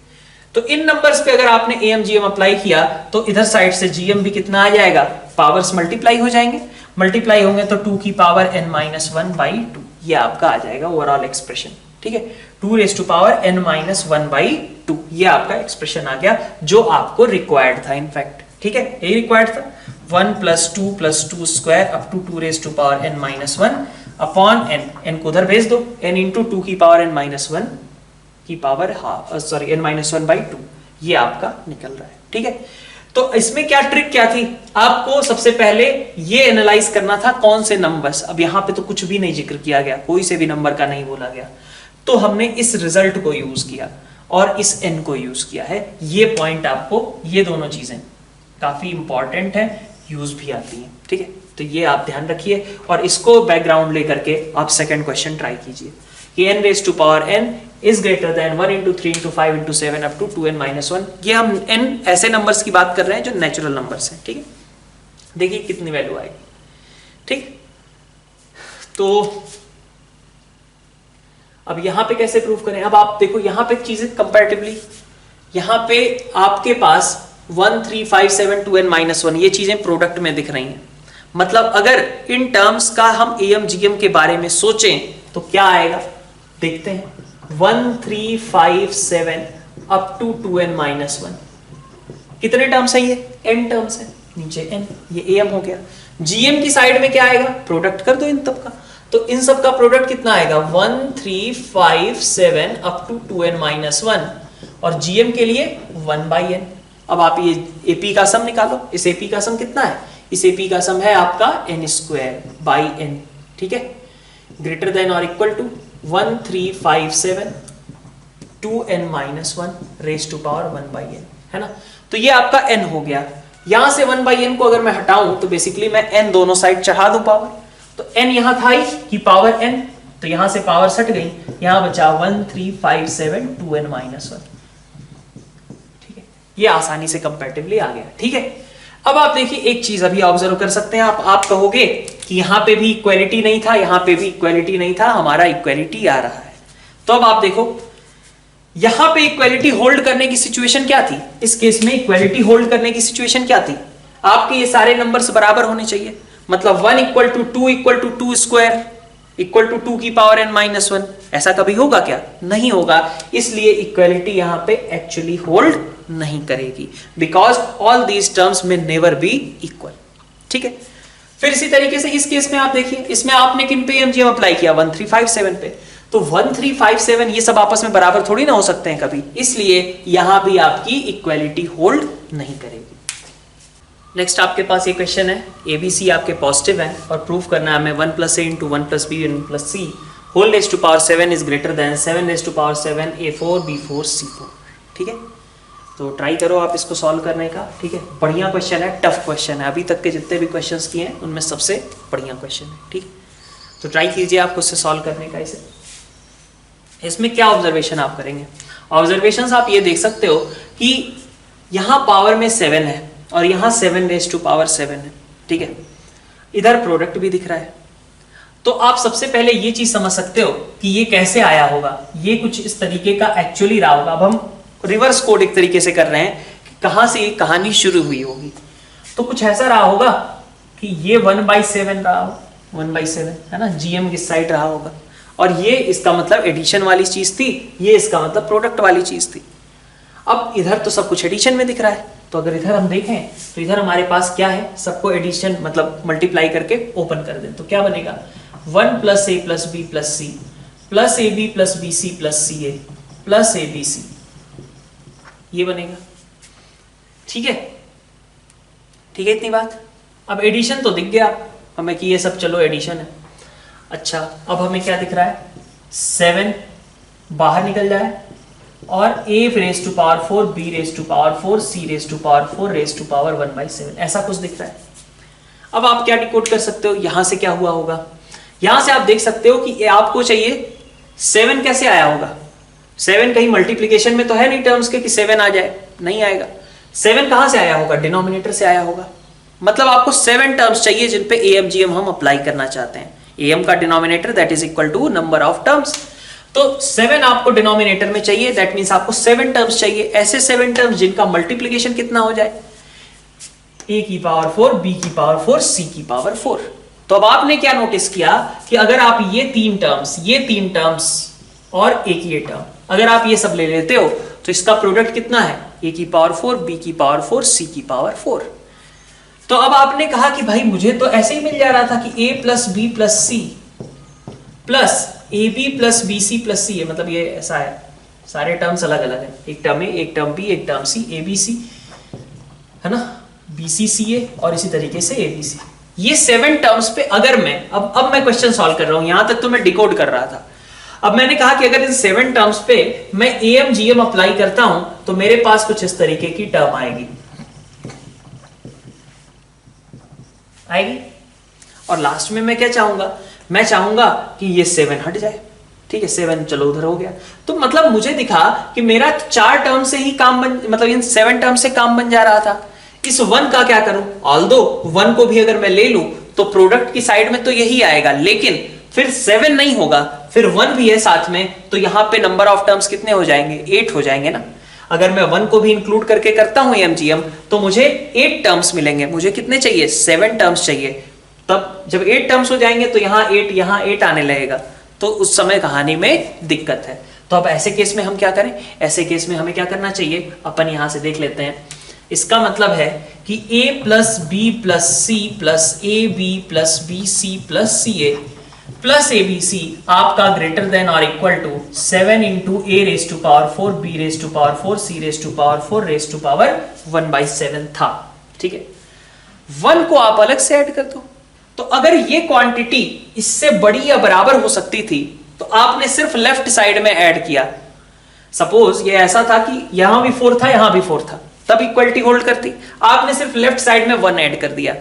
तो इन नंबर्स पे अगर आपने am gm अप्लाई किया, तो इधर साइड से gm भी कितना आ जाएगा, पावर्स मल्टीप्लाई हो जाएंगे, मल्टीप्लाई होंगे तो 2 की पावर n - 1/2, ये आपका आ जाएगा ओवरऑल एक्सप्रेशन, ठीक है, 2n - 1/2, ये आपका एक्सप्रेशन आ गया जो आपको रिक्वायर्ड था, इनफैक्ट, ठीक है, यही रिक्वायर्ड था। 1 + 2 + 2 square up to 2n - 1 upon n को उधर भेज दो, n × 2 की पावर n - 1 की पावर सॉरी n - 1/2, ये आपका निकल रहा है, ठीक है। तो इसमें क्या ट्रिक क्या थी, आपको सबसे पहले ये एनालाइज करना था कौन से नंबर्स, अब यहां पे तो कुछ भी नहीं जिक्र किया गया, कोई से भी नंबर का नहीं बोला गया, तो हमने इस रिजल्ट को यूज किया और इस n को यूज किया है। ये पॉइंट आपको, ये दोनों चीजें काफी इंपॉर्टेंट है, यूज भी आती हैं, ठीक है, तो ये आप ध्यान रखिए और इसको बैकग्राउंड लेकर के आप सेकंड क्वेश्चन ट्राई कीजिए कि n⁻n is greater than 1 × 3 × 5 × 7 up to 2n - 1। ये हम n ऐसे नंबर्स की बात कर रहे हैं जो नेचुरल नंबर्स हैं, ठीक है। देखिए कितनी वैल्यू आएगी, ठीक। तो अब यहां पे कैसे प्रूव करें, अब आप देखो यहां पे चीजें कंपैरेटिवली, यहां पे आपके पास 1 3 5 7 2n - 1 ये चीजें प्रोडक्ट में दिख रही हैं, मतलब अगर इन टर्म्स का हम am gm के बारे में सोचें तो क्या आएगा, देखते हैं। 1 3 5 7 अप टू 2n - 1, कितने टर्म्स है, ये n टर्म्स है, नीचे n, ये am हो गया। gm की साइड में क्या आएगा, प्रोडक्ट कर दो इन सब का, तो इन सब का प्रोडक्ट कितना आएगा 1 3 5 7 अप टू 2n - 1, और gm के लिए 1/n। अब आप ये AP का सम निकालो, इस AP का सम कितना है, इस AP का सम है आपका n²/n, ठीक है, ग्रेटर देन और equal to 1 3 5 7 2n - 1 raise to power 1/n, है ना। तो ये आपका n हो गया, यहां से 1/n को अगर मैं हटाऊं तो बेसिकली मैं n दोनों साइड चढ़ा दूं पावर, तो n यहां था ही कि पावर n, तो यहां से पावर सट गई, यहां बचा 1 3 5 7 2n - 1, ठीक है, ये आसानी से कंपैरेटिवली आ गया, ठीक है। अब आप देखिए एक चीज अभी ऑब्जर्व कर सकते हैं आप कहोगे कि यहां पे भी इक्वालिटी नहीं था, यहां पे भी इक्वालिटी नहीं था, हमारा इक्वालिटी आ रहा है। तो अब आप देखो यहां पे इक्वालिटी होल्ड करने की सिचुएशन क्या थी, इस केस में इक्वालिटी होल्ड करने की सिचुएशन क्या थी, आपके ये सारे नंबर्स बराबर होने चाहिए, मतलब 1 = 2 = 2 स्क्वायर इक्वल टू 2 की पावर n - 1, ऐसा कभी होगा क्या, नहीं होगा, इसलिए इक्वालिटी यहां पे एक्चुअली होल्ड नहीं करेगी, बिकॉज ऑल दीज टर्म्स में नेवर बी इक्वल, ठीक है। फिर इसी तरीके से इस केस में आप देखिए, इसमें आपने किन पे am gm अप्लाई किया 1 3 5 7 पे, तो 1 3 5 7 ये सब आपस में बराबर थोड़ी ना हो सकते हैं कभी, इसलिए यहां भी आपकी इक्वालिटी होल्ड नहीं करेगी। नेक्स्ट आपके पास ये क्वेश्चन है, ABC आपके पॉजिटिव है और प्रूव करना है हमें 1 + a × 1 + b 1 + c whole raise to power 7 is greater than 7 raise to power 7 a4 b4 c4। ठीक है, तो ट्राई करो आप इसको सॉल्व करने का। ठीक है, बढ़िया क्वेश्चन है, टफ क्वेश्चन है, अभी तक के जितने भी क्वेश्चंस किए हैं उनमें सबसे बढ़िया क्वेश्चन है। ठीक है, तो ट्राई कीजिए आप उससे सॉल्व करने का। इसे इसमें क्या ऑब्जर्वेशन आप करेंगे? ऑब्जर्वेशंस आप ये देख सकते हो कि यहाँ पावर में 7 है और यहाँ 7 रेज़ टू पावर 7 है। ठीक है, इधर प्रोडक्ट भी दिख रहा है, तो आप सबसे पहले ये चीज समझ सकते हो कि ये कैसे आया होगा। ये कुछ इस तरीके का एक्चुअली रहा होगा। अब हम रिवर्स कोड एक तरीके से कर रहे हैं कि कहां से ये कहानी शुरू हुई होगी। तो कुछ ऐसा रहा होगा कि ये 1/7 रहा हो, 1/7 है ना, GM किस साइड रहा होगा, और ये इसका मतलब एडिशन वाली चीज थी, ये इसका मतलब प्रोडक्ट वाली चीज थी। अब इधर तो सब कुछ एडिशन में दिख रहा है, तो अगर इधर हम देखें तो इधर हमारे पास क्या है, सबको एडिशन मतलब मल्टीप्लाई करके ओपन कर दें तो क्या बनेगा, 1 + a + b + c + ab + bc + ca + abc, ये बनेगा। ठीक है, ठीक है इतनी बात। अब एडिशन तो दिख गया हमें कि ये सब चलो एडिशन है। अच्छा, अब हमें क्या दिख रहा है, 7 बाहर निकल जाए और a raise to power 4 b raise to power 4 c raise to power 4 raise to power 1/7, ऐसा कुछ दिख रहा है। अब आप क्या डिकोड कर सकते हो, यहां से क्या हुआ होगा, यहां से आप देख सकते हो कि आपको चाहिए 7 कैसे आया होगा। 7 कहीं मल्टीप्लीकेशन में तो है नहीं टर्म्स के कि 7 आ जाए, नहीं आएगा। 7 कहां से आया होगा, डिनोमिनेटर से आया होगा। मतलब आपको 7 टर्म्स चाहिए जिन पे AMGM हम अप्लाई करना चाहते हैं। AM का denominator that is equal to number of terms, तो 7 आपको डिनोमिनेटर में चाहिए, दैट मींस आपको 7 टर्म्स चाहिए, ऐसे 7 टर्म्स जिनका मल्टीप्लीकेशन कितना हो जाए, a की पावर 4 b की पावर 4 c की पावर 4। तो अब आपने क्या नोटिस किया कि अगर आप ये 3 टर्म्स और एक ये टर्म अगर आप ये सब ले लेते हो तो इसका प्रोडक्ट कितना है, a की पावर 4 b की पावर 4 c की पावर 4। तो अब आपने कहा कि भाई मुझे तो ऐसे ही मिल जा रहा था कि a + b + c plus ab + bc + c, मतलब ये ऐसा है, सारे टर्म्स अलग अलग है, एक टर्म a एक टर्म b एक टर्म c, abc है ना, bcca और इसी तरीके से abc। ये 7 टर्म्स पे अगर मैं अब मैं क्वेश्चन सॉल्व कर रहा हूं, यहां तक तो मैं डिकोड कर रहा था। अब मैंने कहा कि अगर इन 7 टर्म्स पे मैं AMGM अप्लाई करता हूं तो मेरे पास कुछ इस तरीके की टर्म आएगी और लास्ट में मैं क्या चाहूंगा, मैं चाहूंगा कि ये 7 हट जाए। ठीक है, 7 चलो उधर हो गया। तो मतलब मुझे दिखा कि मेरा 4 टर्म से ही काम बन, मतलब इन 7 टर्म से काम बन जा रहा था। इस 1 का क्या करूं, ऑल्दो 1 को भी अगर मैं ले लूं तो प्रोडक्ट की साइड में तो यही आएगा, लेकिन फिर 7 नहीं होगा, फिर 1 भी है साथ में, तो यहां पे नंबर ऑफ टर्म्स कितने हो जाएंगे, 8 हो जाएंगे ना। अगर मैं 1 को भी इंक्लूड करके करता हूं AMGM तो मुझे 8 टर्म्स मिलेंगे। मुझे कितने चाहिए, 7 टर्म्स चाहिए। तब जब 8 टर्म्स हो जाएंगे तो यहाँ 8 आने लगेगा, तो उस समय कहानी में दिक्कत है। तो अब ऐसे केस में हम क्या करें, ऐसे केस में हमें क्या करना चाहिए, अपन यहां से देख लेते हैं। इसका मतलब है कि a + b + c + ab + bc + ca + abc आपका ग्रेटर देन और equal to 7 × a raise to power 4 b raise to power 4 c raise to power 4 raise to power 1/7 था। ठीक है, 1 को आप अलग से ऐड कर दो। तो अगर ये क्वांटिटी इससे बड़ी या बराबर हो सकती थी तो आपने सिर्फ लेफ्ट साइड में ऐड किया। सपोज ये ऐसा था कि यहां भी 4 था यहां भी 4 था, तब इक्वलिटी होल्ड करती। आपने सिर्फ लेफ्ट साइड में 1 ऐड कर दिया,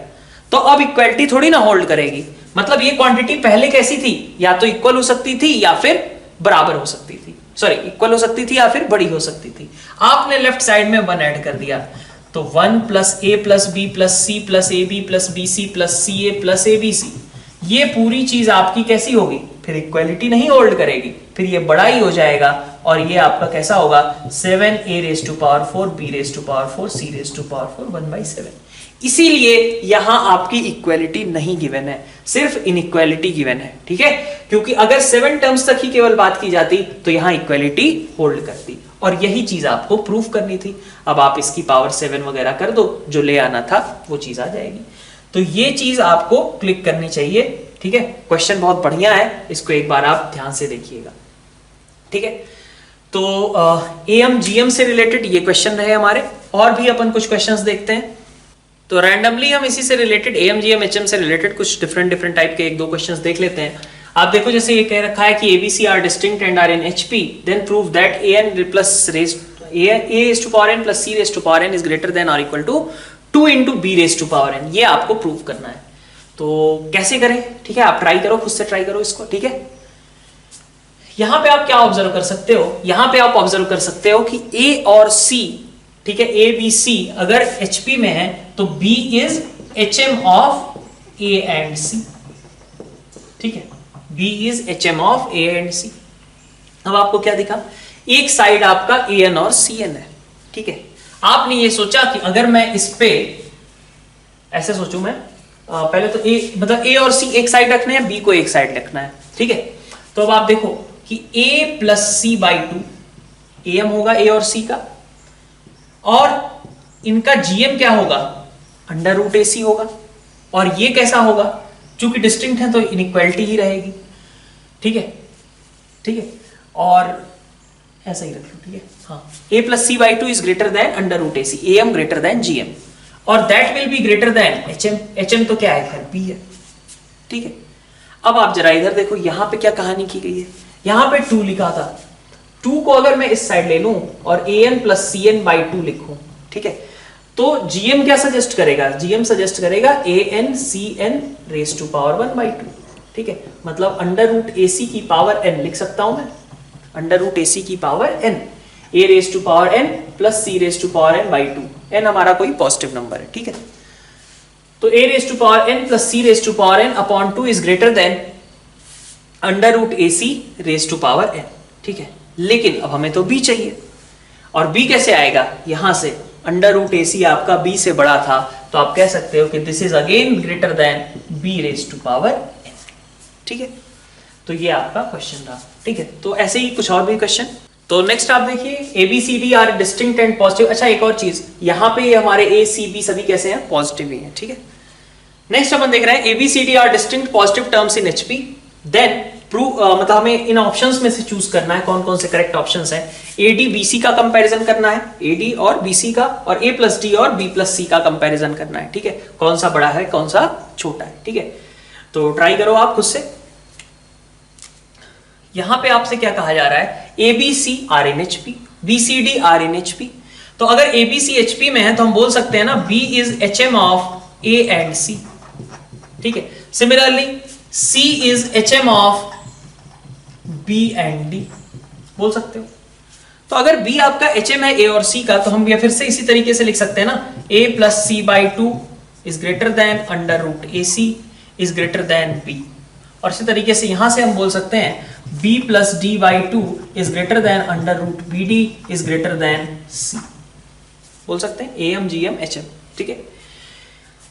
तो अब इक्वलिटी थोड़ी ना होल्ड करेगी। मतलब ये क्वांटिटी पहले कैसी थी, या तो इक्वल हो सकती थी या फिर बराबर हो सकती थी, सॉरी इक्वल हो सकती थी या फिर बड़ी हो सकती थी। आपने लेफ्ट साइड में 1 ऐड कर दिया, तो 1 + a + b + c + ab + bc + ca + abc, ये पूरी चीज आपकी कैसी होगी, फिर इक्वलिटी नहीं होल्ड करेगी, फिर ये बड़ा ही हो जाएगा और ये आपका कैसा होगा, 7a raise to power 4 b raise to power 4 c raise to power 4 1/7। इसीलिए यहां आपकी इक्वलिटी नहीं गिवन है, सिर्फ इनइक्वालिटी गिवन है। ठीक है, क्योंकि अगर 7 टर्म्स तक ही केवल बात की जाती तो यहां इक्वलिटी होल्ड करती, और यही चीज आपको प्रूफ करनी थी। अब आप इसकी पावर 7 वगैरह कर दो, जो ले आना था वो चीज आ जाएगी। तो ये चीज आपको क्लिक करनी चाहिए ठीक है, क्वेश्चन बहुत बढ़िया है, इसको एक बार आप ध्यान से देखिएगा। ठीक है, तो एएम जीएम से रिलेटेड ये क्वेश्चन रहे हमारे, और भी अपन कुछ क्वेश्चंस देखते हैं। तो रैंडमली हम इसी से रिलेटेड एएम जीएम एचएम से रिलेटेड कुछ डिफरेंट टाइप के एक दो क्वेश्चंस देख लेते हैं। आप देखो, जैसे ये कह रखा है कि ABC are distinct and are in HP, then prove that N plus a raised to power n plus c raised to power n is greater than or equal to 2 into b raised to power n। ये आपको prove करना है। तो कैसे करें, ठीक है, आप ट्राई करो, खुद से ट्राई करो इसको। ठीक है, यहां पे आप क्या ऑब्जर्व कर सकते हो, यहां पे आप ऑब्जर्व कर सकते हो कि a और c, ठीक है, a b c अगर HP में है तो b is HM of a and c। ठीक है, b is HM of a and c। अब आपको क्या दिखा, एक साइड आपका AN और CN है। ठीक है, आपने ये सोचा कि अगर मैं इस पे ऐसे सोचूं, मैं पहले तो मतलब A और C एक साइड रखने हैं, B को एक साइड रखना है। ठीक है, तो अब आप देखो कि A plus C by 2 AM होगा A और C का, और इनका GM क्या होगा, अंडर रूट AC होगा। और ये कैसा होगा, चूंकि डिस्टिंक्ट है तो इनइक्वालिटी ही रहेगी। ठीक है, ठीक है, और ऐसा ही रख लो। ठीक है, हाँ, a plus C by 2 is greater than under root AC, AM greater than GM, और that will be greater than HM। HM तो क्या है, B है। ठीक है, अब आप जरा इधर देखो, यहां पे क्या कहानी की गई है, यहां पे 2 लिखा था, 2 को अगर मैं इस साइड ले लूं और AN प्लस CN बाई 2 लिखूं, ठीक है, तो GM क्या सजेस्ट करेगा, GM सजेस्ट करेगा AN CN raise to power 1 by 2। ठीक है, मतलब अंडर रूट AC की पावर n लिख सकता हूं मैं, अंडर रूट AC की power n, a raise to power n plus c raise to power n by 2। n हमारा कोई पॉजिटिव नंबर है। ठीक है, तो a raise to power n plus c raise to power n upon 2 is greater than under root AC raise to power n। ठीक है, लेकिन अब हमें तो b चाहिए, और b कैसे आएगा, यहां से अंडर रूट AC आपका b से बड़ा था, तो आप कह सकते हो कि this is again greater than b raise to power n। ठीक है, तो ये आपका क्वेश्चन रहा। ठीक है, तो ऐसे ही कुछ और भी क्वेश्चन। तो नेक्स्ट आप देखिए, ABCD are distinct and positive. अच्छा, एक और चीज, यहाँ पे हमारे ACB सभी कैसे हैं, पॉजिटिव ही हैं। ठीक है, नेक्स्ट अपन देख रहे हैं ABCD are distinct positive terms in HP, then prove, मतलब हमें इन ऑप्शंस में से चूज करना है कौन कौन से करेक्ट ऑप्शंस हैं। AD BC का कंपैरिजन करना है, AD और BC का, और A प्लस D और B प्लस C का कंपैरिजन करना है। ठीक है, कौन सा बड़ा है कौन सा छोटा है। ठीक है, तो ट्राई करो आप खुद से। यहां पे आपसे क्या कहा जा रहा है, ABC are in HP, BCD are in HP। तो अगर ABC HP में है तो हम बोल सकते हैं ना, B is HM of A and C। ठीक है, similarly C is HM of B and D, बोल सकते हो। तो अगर B आपका HM है A और C का, तो हम ये फिर से इसी तरीके से लिख सकते हैं ना, A plus C by 2 is greater than under root AC is greater than B। और इसी तरीके से यहां से हम बोल सकते हैं b plus D by 2 is greater than under root BD is greater than C, बोल सकते हैं AM GM HM। ठीक है,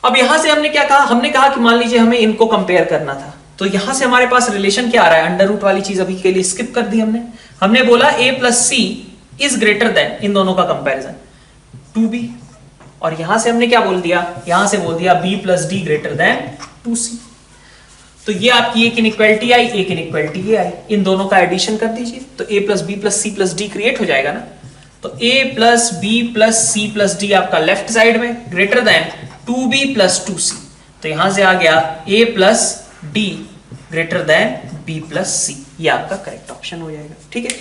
अब यहां से हमने क्या कहा, हमने कहा कि मान लीजिए हमें इनको कंपेयर करना था, तो यहां से हमारे पास रिलेशन क्या आ रहा है, अंडर रूट वाली चीज अभी के लिए स्किप कर दी हमने बोला A plus C is greater than, इन दोनों का कंपेरिजन 2B, और यहां से हमने क्या बोल दिया, यहां से बोल दिया B plus D greater than 2C। तो ये आपकी एक इनइक्वालिटी आई, एक इनइक्वालिटी ये आई, इन दोनों का एडिशन कर दीजिए, तो A plus B plus C plus D create हो जाएगा ना। तो A plus B plus C plus D आपका लेफ्ट साइड में greater than 2B plus 2C, तो यहां से आ गया A plus D greater than B plus C, ये आपका करेक्ट ऑप्शन हो जाएगा। ठीक है,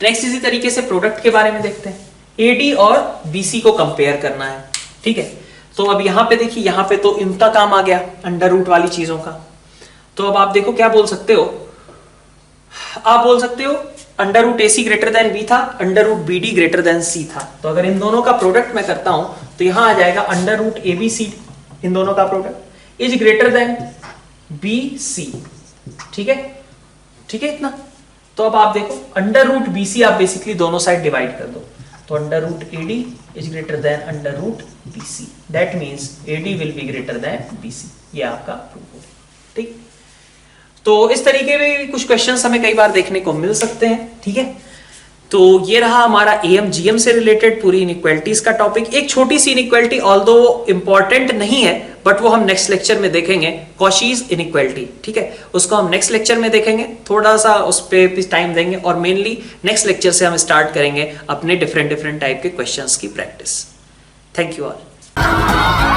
नेक्स्ट इसी तरीके से प्रोडक्ट के बारे में देखते हैं, AD और BC को कंपेयर करना है। ठीक है, तो अब यहां पे देखिए, यहां पे तो इनका काम आ गया अंडर रूट वाली चीजों का। तो अब आप देखो क्या बोल सकते हो, आप बोल सकते हो under root AC greater than B था, under root BD greater than C था। तो अगर इन दोनों का प्रोडक्ट मैं करता हूं तो यहां आ जाएगा अंडर रूट ABC, इन दोनों का product is greater than BC। ठीक है, ठीक है इतना। तो अब आप देखो अंडर रूट BC आप बेसिकली दोनों साइड डिवाइड कर दो, तो under root AD is greater than under root BC, that means AD will be greater than BC, ये आपका प्रूफ हो गया। ठीक, तो इस तरीके में कुछ क्वेश्चंस हमें कई बार देखने को मिल सकते हैं। ठीक है, तो ये रहा हमारा AMGM से रिलेटेड पूरी इनइक्वालिटीज का टॉपिक। एक छोटी सी इनइक्वालिटी ऑल्दो इंपॉर्टेंट नहीं है बट वो हम नेक्स्ट लेक्चर में देखेंगे, कॉशीज इनइक्वालिटी, ठीक है, उसको हम नेक्स्ट लेक्चर में देखेंगे, थोड़ा सा उस पे भी टाइम देंगे और मेनली नेक्स्ट लेक्चर से हम स्टार्ट करेंगे अपने डिफरेंट टाइप के क्वेश्चंस की प्रैक्टिस। Thank you all.